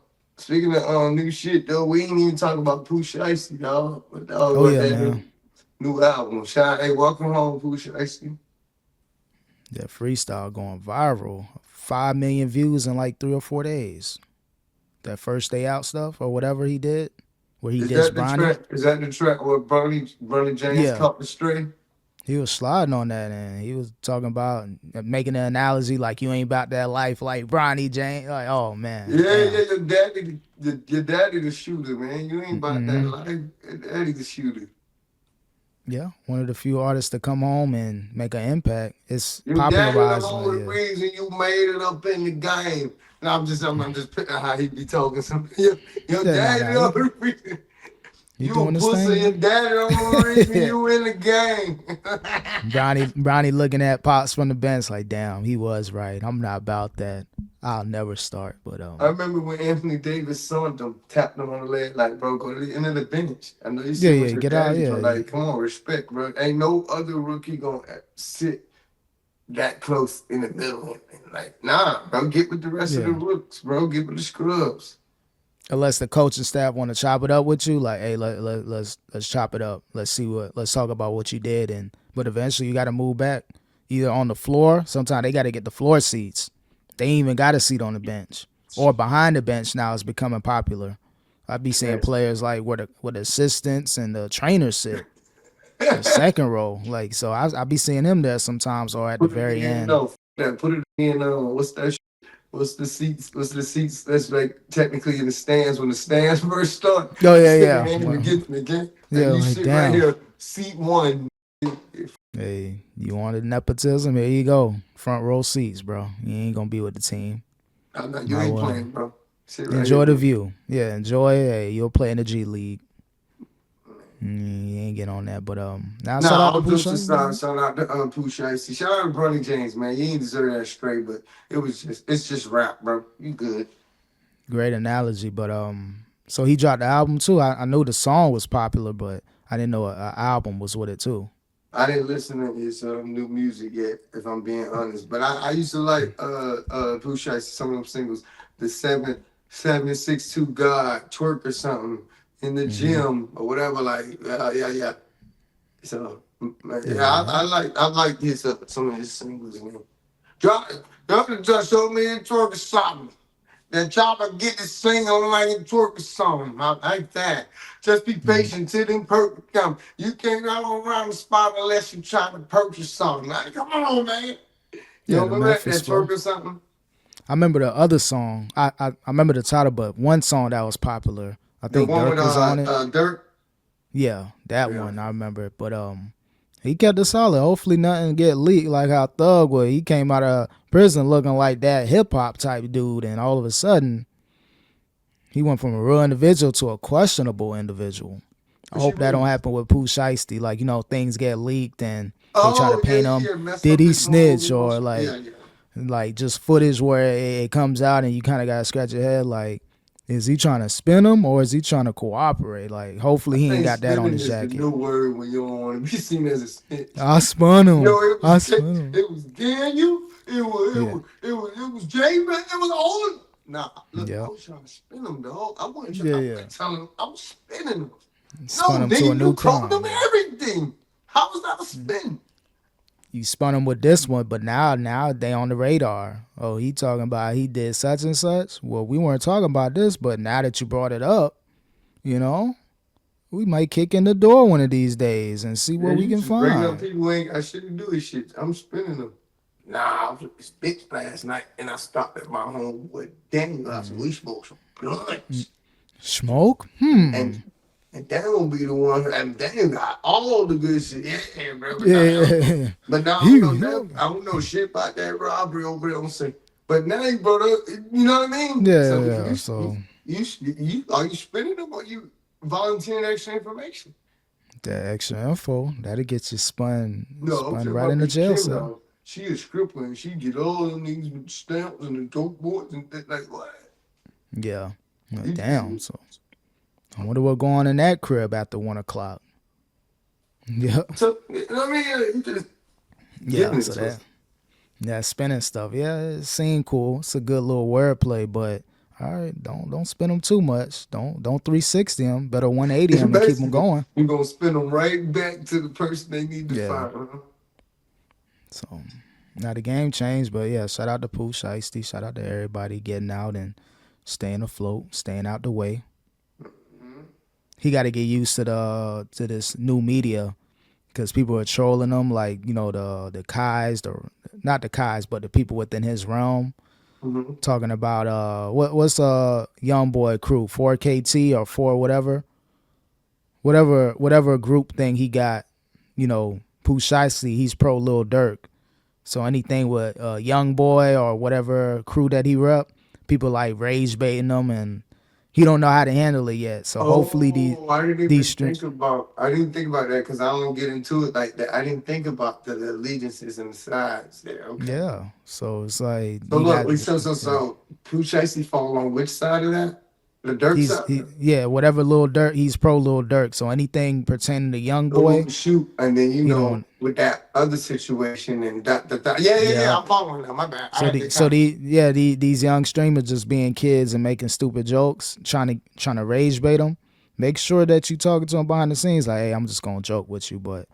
new shit though, we ain't even talking about Pooh Shiesty, dog. But Man. New album. Hey, welcome home, Pooh Shiesty. That freestyle going viral. 5 million views in like 3 or 4 days. That first day out stuff or whatever he did, where he did Bronny. Is that the track where Bronny James caught the stray? He was sliding on that, and he was talking about making an analogy like you ain't about that life like Bronny James. Like, oh man. Yeah, your daddy the shooter, man. You ain't about that life. Your daddy the shooter. Yeah, one of the few artists to come home and make an impact. It's your popularized. Daddy the only reason you made it up in the game. No, I'm just picking how he be talking. Your daddy the only reason. You a pussy, your daddy the only reason you in the game. Bronny looking at Pops from the bench like, damn, he was right. I'm not about that. I'll never start. But I remember when Anthony Davis saw him, tapped him on the leg, like, bro, go to the end of the bench. I know you said get out, like, come on, respect, bro. Ain't no other rookie gonna sit that close in the middle. Like, nah, bro, get with the rest of the rooks, bro. Get with the scrubs. Unless the coaching staff want to chop it up with you, like, hey, let's chop it up. Let's talk about what you did, but eventually you got to move back, either on the floor. Sometimes they got to get the floor seats. They ain't even got a seat on the bench, or behind the bench. Now it's becoming popular. I be seeing players like where the assistants and the trainers sit, the second row. Like, so I be seeing him there sometimes, or at the very end. No, put it in. What's that? What's the seats that's like technically in the stands when the stands first start? Oh yeah. Again. Yeah, you like, sit damn. right here, seat 1. Hey, you wanted nepotism? Here you go. Front row seats, bro. You ain't gonna be with the team. You ain't playing, bro. Enjoy the view. Yeah, enjoy it. Hey, you'll play in the G League. You ain't get on that, but now shout out to Pooh Shiesty. Shout out to Pooh Shiesty. Shout out to Bronny James, man. You ain't deserve that straight, but it's just rap, bro. You good. Great analogy, but so he dropped the album too. I knew the song was popular, but I didn't know an album was with it too. I didn't listen to his new music yet, if I'm being honest. But I used to like Pooh Shiesty, some of them singles, the 762 God, Twerk or something. In the gym or whatever, like yeah. So I like his some of his singles. Man. Y'all just show me a twerk or something. Then chopper get this single like a twerk or something. I like that. Just be patient till them perfect come. You can't go around the spot unless you try to purchase something. Like, come on, man. You remember that twerk or something? I remember the other song. I remember the title, but one song that was popular. I think Dirk was on it. Dirk? Yeah, that one I remember. But He kept it solid. Hopefully nothing get leaked like how Thug was. He came out of prison looking like that hip hop type dude, and all of a sudden he went from a real individual to a questionable individual. I hope that don't happen with Pooh Shiesty. Like, things get leaked and they try to paint him. Did he snitch or like just footage where it comes out and you kind of got to scratch your head like, is he trying to spin him or is he trying to cooperate? Like, hopefully he ain't got that on his jacket. No word when you don't want to be seen as a snitch. I spun him. It was Daniel. It was Jay. It was all of. Nah, look, I was trying to spin him, dog. I wasn't trying to tell him. I was spinning him. Spun him to a new crime. Told him everything. How was that a spin? You spun him with this one, but now they on the radar. Oh, he talking about he did such and such. Well, we weren't talking about this, but now that you brought it up, we might kick in the door one of these days and see what we can find. Bring up people who ain't got shit to do with shit. I'm spinning them. Nah, I was with this bitch last night, and I stopped at my home with Daniel. I said, we smoked some blunts. Smoke? And Daniel will be the one, and Daniel got all the good shit. Yeah, bro. Yeah. But now I don't know shit about that robbery over there on St. But now you brought up, you know what I mean? Yeah, you are you spinning them or you volunteering extra information? That extra info, that'll get you spun right in the jail cell. She a stripper and she get all them things with stamps and the dope boards and like what? Yeah. Damn. So I wonder what going on in that crib after 1 o'clock. Yeah. So I mean, so that spinning stuff. Yeah, it seemed cool. It's a good little wordplay, but all right, don't spin them too much. Don't 360 them. Better 180 them and keep them going. You're gonna spin them right back to the person they need to find. Huh? So now the game changed, but yeah, shout out to Pooh Shiesty. Shout out to everybody getting out and staying afloat, staying out the way. He got to get used to this new media because people are trolling him, like the Kais, not the Kais, but the people within his realm, talking about what's young boy crew 4KT or 4 whatever group thing he got. Pooh Shiesty, he's pro Lil Durk, so anything with young boy or whatever crew that he rep, people like rage baiting him and. He don't know how to handle it yet, so hopefully I didn't think about that because I don't get into it like that. I didn't think about the allegiances and the sides there. Okay. Yeah, so it's like. So look, so Pooh Shiesty fall on which side of that? The Durk side. Whatever Lil Durk, he's pro Lil Durk. So anything pertaining to young boy, shoot, and then with that other situation and that. I'm following that. My bad. These young streamers just being kids and making stupid jokes, trying to rage bait them. Make sure that you talking to them behind the scenes, like, hey, I'm just gonna joke with you, but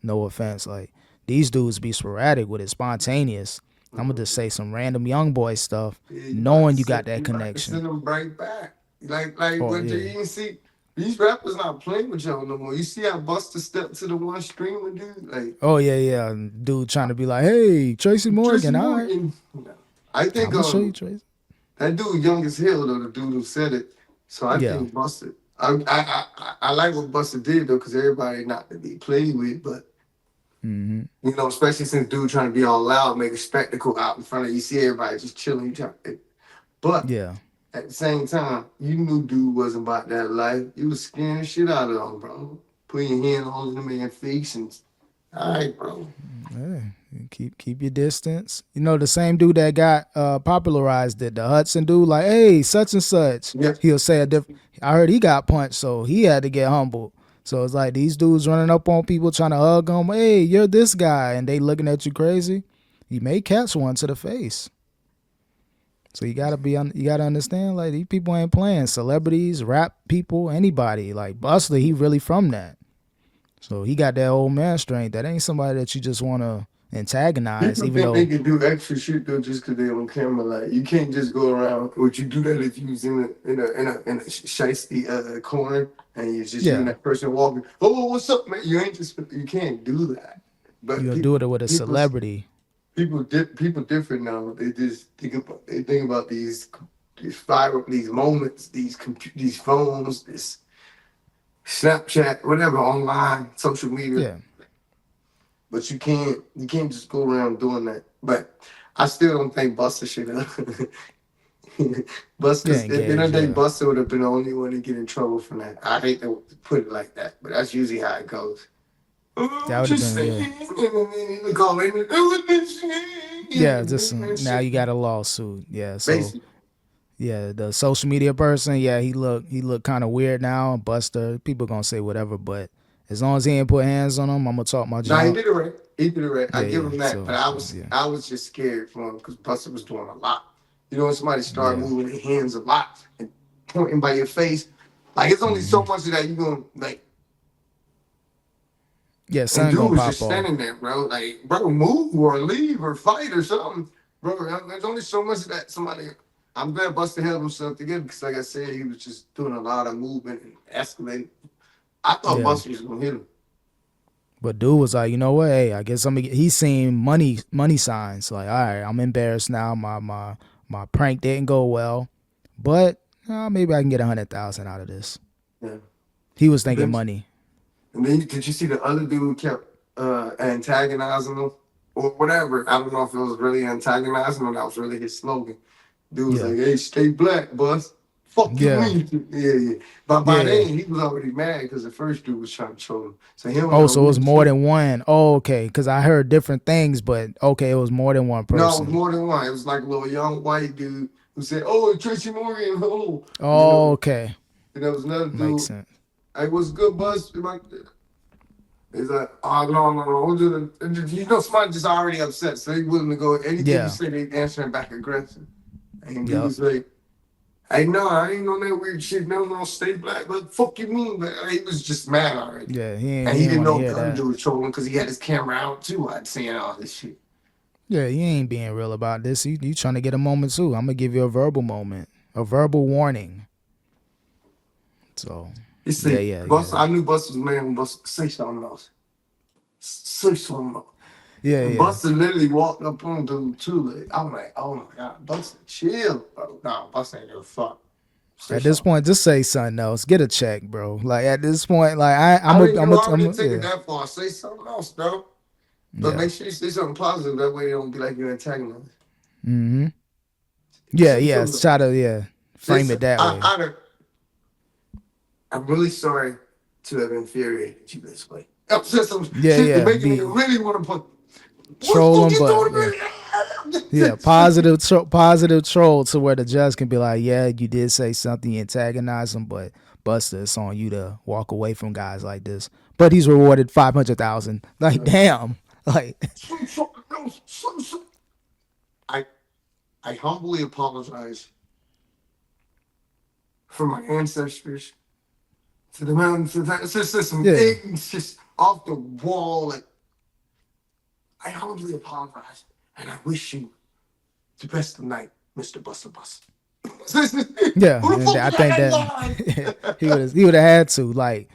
no offense. Like these dudes be sporadic with it, spontaneous. I'm gonna just say some random young boy stuff, knowing you got that connection. Send them right back. Like what you even see, these rappers not playing with y'all no more. You see how Busta stepped to the one streamer dude? Like, oh yeah, dude trying to be like, hey, Tracy Morgan. I think I'm gonna show you Tracy. That dude young as hell though, the dude who said it. So I think Busta. I like what Busta did though, because everybody not to be played with, but especially since dude trying to be all loud, make a spectacle out in front of you, see everybody just chilling. But at the same time, you knew dude wasn't about that life. You was scaring the shit out of them, bro. Putting your hand on the man's face and all right, bro. Yeah, keep your distance. The same dude that got popularized it, the Hudson dude, like, hey, such and such. Yeah. He'll say a different. I heard he got punched, so he had to get humbled. So it's like these dudes running up on people trying to hug them. Hey, you're this guy, and they looking at you crazy. You may catch one to the face. So you gotta understand, like, these people ain't playing. Celebrities, rap people, anybody. Like Busta, he really from that. So he got that old man strength. That ain't somebody that you just want to antagonize. People think they can do extra shit though just because they on camera. Like you can't just go around. Would you do that if you was in a shiesty corner and you just hearing that person walking? Oh, what's up, man? You can't do that. But you'll do it with a celebrity. People different now. They just think about these viral, these moments, these phones, this Snapchat, whatever, online, social media. But you can't just go around doing that. But I still don't think Busta should have. Yeah, Busta's at the end of engaged. the day, Yeah, Busta would have been the only one to get in trouble from that. I hate to put it like that, but that's usually how it goes. that Oh, would have just been saying, yeah. and then you call Yeah, just now you it. got a lawsuit. Yeah, so Basically, yeah, the social media person. Yeah, he look kind of weird now. Buster, people gonna say whatever, but as long as he ain't put hands on him, I'm gonna talk my nah, he junk. did it right. He did it right. I Yeah, give yeah. him that, but So yeah, I was just scared for him because Buster was doing a lot. You know, when somebody start yeah. moving their hands a lot and pointing by your face, like it's only so much of that you gonna like. Yeah, And son dude gonna was pop just off. standing there, bro. Like, bro, move or leave or fight or something, bro. There's only so much of that somebody. I'm glad Buster held himself together because, like I said, he was just doing a lot of movement and escalating. I thought Yeah. Buster was gonna hit him. But dude was like, you know what? Hey, I guess I'm. He's seen money signs. Like, all right, I'm embarrassed now. My prank didn't go well, but maybe I can get 100,000 out of this. Yeah. He was thinking Then, money. and then did you see the other dude kept antagonizing him or whatever? I don't know if it was really antagonizing or that was really his slogan. Dude was Yeah, like, "Hey, stay black, bus." Fuck you, yeah, mean? Yeah. But by yeah. then, he was already mad because the first dude was trying to troll him. So he don't Oh, know so it who was to more shoot. than one. Oh, okay. Because I heard different things, but okay, it was more than one No, it was person. more than one. It was like a little young white dude who said, "Oh, Tracy Morgan." Oh, and then Oh, okay, there was another makes dude. sense. Hey, what's good, bus? He's like, "Oh no. You know, somebody just already upset, so they willing to go anything you Yeah, say. They answering back aggressive." And dude yep. was like, "Hey, no, I ain't on that weird shit. No, stay black. What the fuck you mean?" But he was just mad already. Yeah, And he he didn't didn't want to know hear the other that. dude was trolling because he had his camera out too. I'd saying all this shit. Yeah, you ain't being real about this. You trying to get a moment too. I'm gonna give you a verbal moment, a verbal warning. So, He yeah, said, yeah, Bus, yeah, I knew Bus was man when Bus say something else. Say something else. yeah, And yeah. Buster literally walked up on dude too. Like, I'm like, oh my god, Buster, chill, bro. Nah, Buster ain't give a fuck. Say At this something. point, just say something else. Get a check, bro. Like at this point, like I mean, you already I'm take it yeah, that far. Say something else, bro. But yeah. make sure you say something positive. That way it don't be like you're antagonizing. Mm-hmm. Yeah, Say yeah. something. Try to Say frame it something. that way. I'm really sorry to have infuriated you this way. I'm just some Yeah, shit to yeah. make you Be really want to put. What the fuck trolling, you but doing yeah. to me? Yeah, positive troll to where the judge can be like, yeah, you did say something, you antagonize him, but Buster, it's on you to walk away from guys like this. But he's rewarded 500,000. Like, damn, like, I I humbly apologize for my ancestors to the mountains. It's just some yeah, things just off the wall. Like, I humbly apologize, and I wish you the best of night, Mr. Buster Bus. yeah. Who the And fuck I is think that that guy? he would have had to like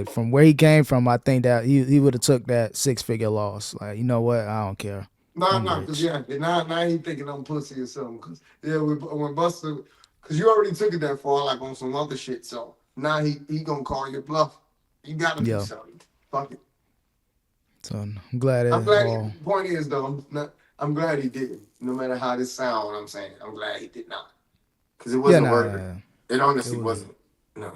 from where he came from. I think that he would have took that 6-figure loss. Like, you know what? I don't care. I'm Because rich. yeah, now he thinking I'm pussy or something. Because yeah, when Buster, because you already took it that far, like on some other shit. So now he gonna call your bluff. You gotta do Yeah. something. Fuck it. So I'm glad I'm it glad. all. Point is though, I'm glad he didn't. No matter how this sound, what I'm saying, I'm glad he did not. Because it Yeah, wasn't worth it. nah. It It honestly was wasn't. No.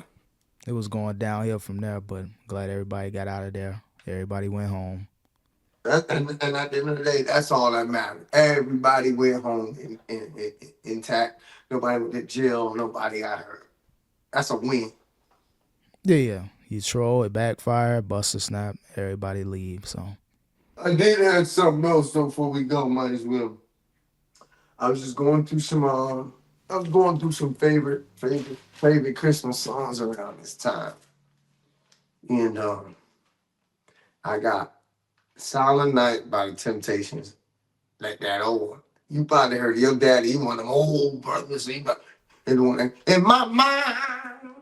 it was going downhill from there, but glad everybody got out of there. Everybody went home. And at the end of the day, that's all that mattered. Everybody went home intact. Nobody went to jail. Nobody got hurt. That's a win. Yeah, yeah. You troll, it backfired, Buster snap, everybody leave. So I did have something else though before we go. Might as well. I was just going through some. I was going through some favorite Christmas songs around this time, and I got "Silent Night" by the Temptations. Like that old one. You probably heard your daddy. He one of them old brothers. And the one in my mind,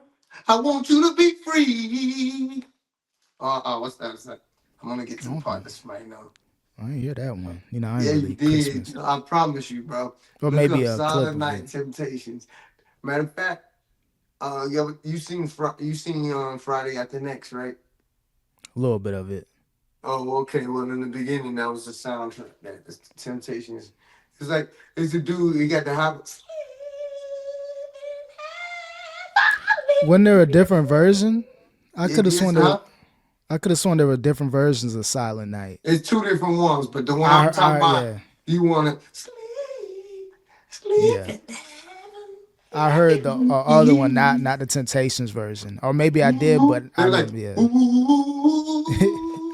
I want you to be free. What's that? I'm gonna get to the okay. part that's right now. I didn't hear that one. You know, I ain't Yeah, you really did. Christmas. I promise you, bro. Or Look maybe up a clip Silent of it. Night Temptations. Matter of fact, you seen Friday After Next, right? A little bit of it. Oh, okay. Well, in the beginning, that was the soundtrack. That the Temptations. It's like it's a dude. He got the habit. Wasn't there a different version? I It could have is, sworn huh? there were different versions of Silent Night. It's two different ones, but the one I'm talking about, Yeah, you want to sleep yeah. in I heard the other one, not the Temptations version, or maybe I did, but I They're like, didn't. Yeah. ooh.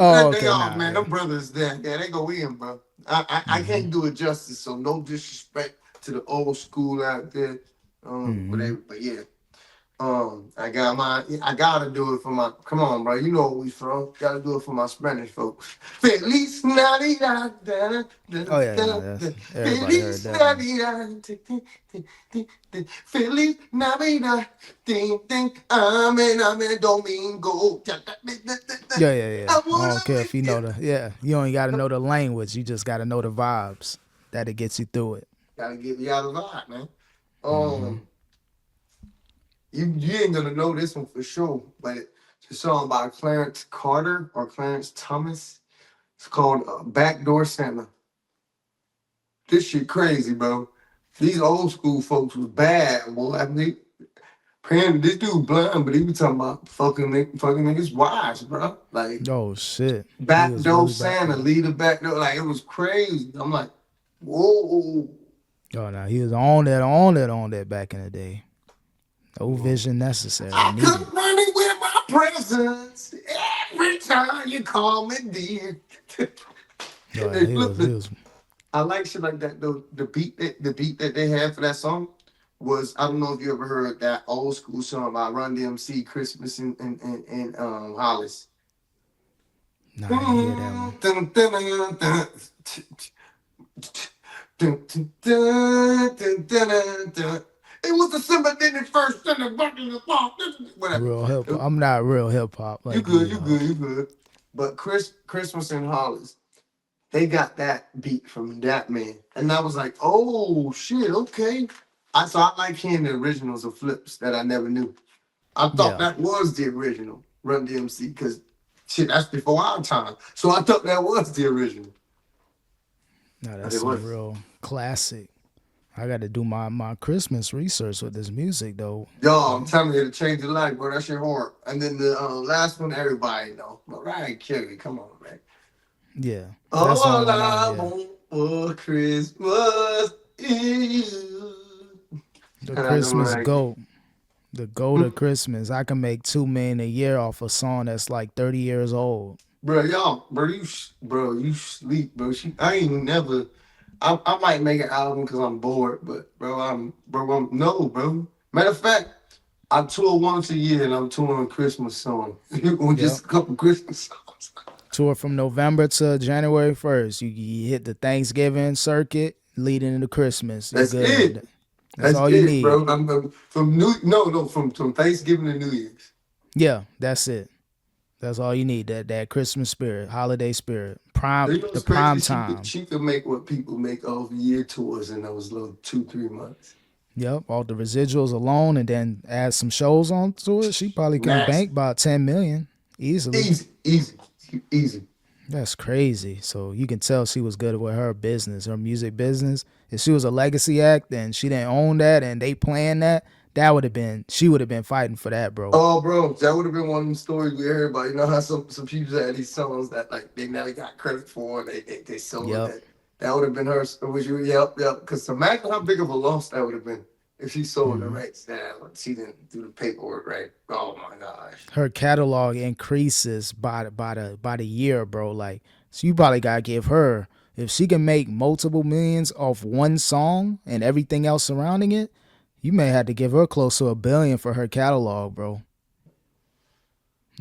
Oh, They okay, all, nah, man, yeah. them brothers there. Yeah, they go in, bro. I Mm-hmm. can't do it justice, so no disrespect to the old school out there. Mm-hmm. But yeah. I gotta do it for my, come on, bro. You know where we from. Gotta do it for my Spanish folks. Feliz Navidad. Oh yeah, no, that's everybody heard Feliz that one. Navidad. Feliz Navidad. Ding, ding. Amen, amen, domingo. Yeah. I I wanna don't care if make you know it. you don't got to know the language. You just got to know the vibes that it gets you through it. Gotta get you out of the vibe, man. Mm-hmm. You ain't gonna know this one for sure, but it's a song by Clarence Carter or Clarence Thomas. It's called Backdoor Santa. This shit crazy, bro. These old school folks was bad, boy. I mean, apparently this dude blind, but he was talking about fucking niggas wives, bro. Like Oh shit, he was backdoor really back Santa, there. lead the backdoor. Like it was crazy. I'm like, whoa. Oh no, he was on that back in the day. No vision necessary, I needed. come running with my presence every time you call me dear. Oh, They he flipped it. was. I like shit like that though. The beat that they had for that song was, I don't know if you ever heard that old school song by Run DMC, Christmas in Hollis. Nah, I didn't hear that one. It was December, then it first, then the button, the ball, whatever. Real hip. I'm not real hip hop You like good, you you are. good, you good. But Christmas in Hollis, they got that beat from that man. And I was like, oh shit, okay. I like hearing the originals of flips that I never knew. I thought Yeah. that was the original Run DMC because shit, that's before our time. So I thought that was the original. No, But that's it some was. real classic. I got to do my Christmas research with this music though. Yo, I'm telling you to change your life, bro. That shit hard. And then the last one, everybody know. Mariah Carey, come on, man. Yeah, that's the only All one I yeah. want for Christmas is you. The And I know Christmas Mariah Carey. goat. The goat of Christmas. I can make $2 million a year off a song that's like 30 years old. Bro, you sleep, bro. I ain't never. I might make an album because I'm bored, but no, bro. Matter of fact, I tour once a year and I'm touring Christmas song. With just Yep. a couple Christmas songs. Tour from November to January 1st. You hit the Thanksgiving circuit leading into Christmas. You That's it. good. That's That's all you it, need. bro. From Thanksgiving to New Year's. Yeah, that's it. That's all you need. That Christmas spirit, holiday spirit, You know the what's prime crazy? time. She could make what people make off year tours in those little 2-3 months. Yep, all the residuals alone, and then add some shows onto it. She probably can Nasty. bank about 10 million easily. Easy. That's crazy. So you can tell she was good with her business, her music business. If she was a legacy act and she didn't own that and they planned that, she would have been fighting for that, bro. Oh, bro, that would have been one of them stories we heard about. You know how some people had these songs that like they never got credit for, and they sold Yep. that. That would have been her. Yep. Because imagine how big of a loss that would have been if she sold the rights. She didn't do the paperwork right. Oh my gosh. Her catalog increases by the year, bro. Like, so you probably gotta give her, if she can make multiple millions off one song and everything else surrounding it, you may have to give her close to $1 billion for her catalog, bro.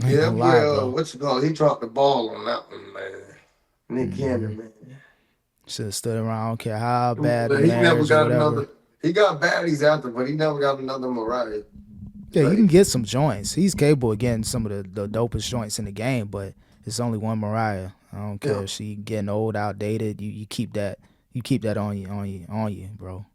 I ain't gonna lie, bro. What's it called? He dropped the ball on that one, man. Nick Cannon, man. Should have stood around. I don't care how bad the He never marriage or got whatever. another. He got baddies after, but he never got another Mariah. Yeah, Like, you can get some joints. He's capable of getting some of the dopest joints in the game, but it's only one Mariah. I don't care if she getting old, outdated. You keep that on you, bro.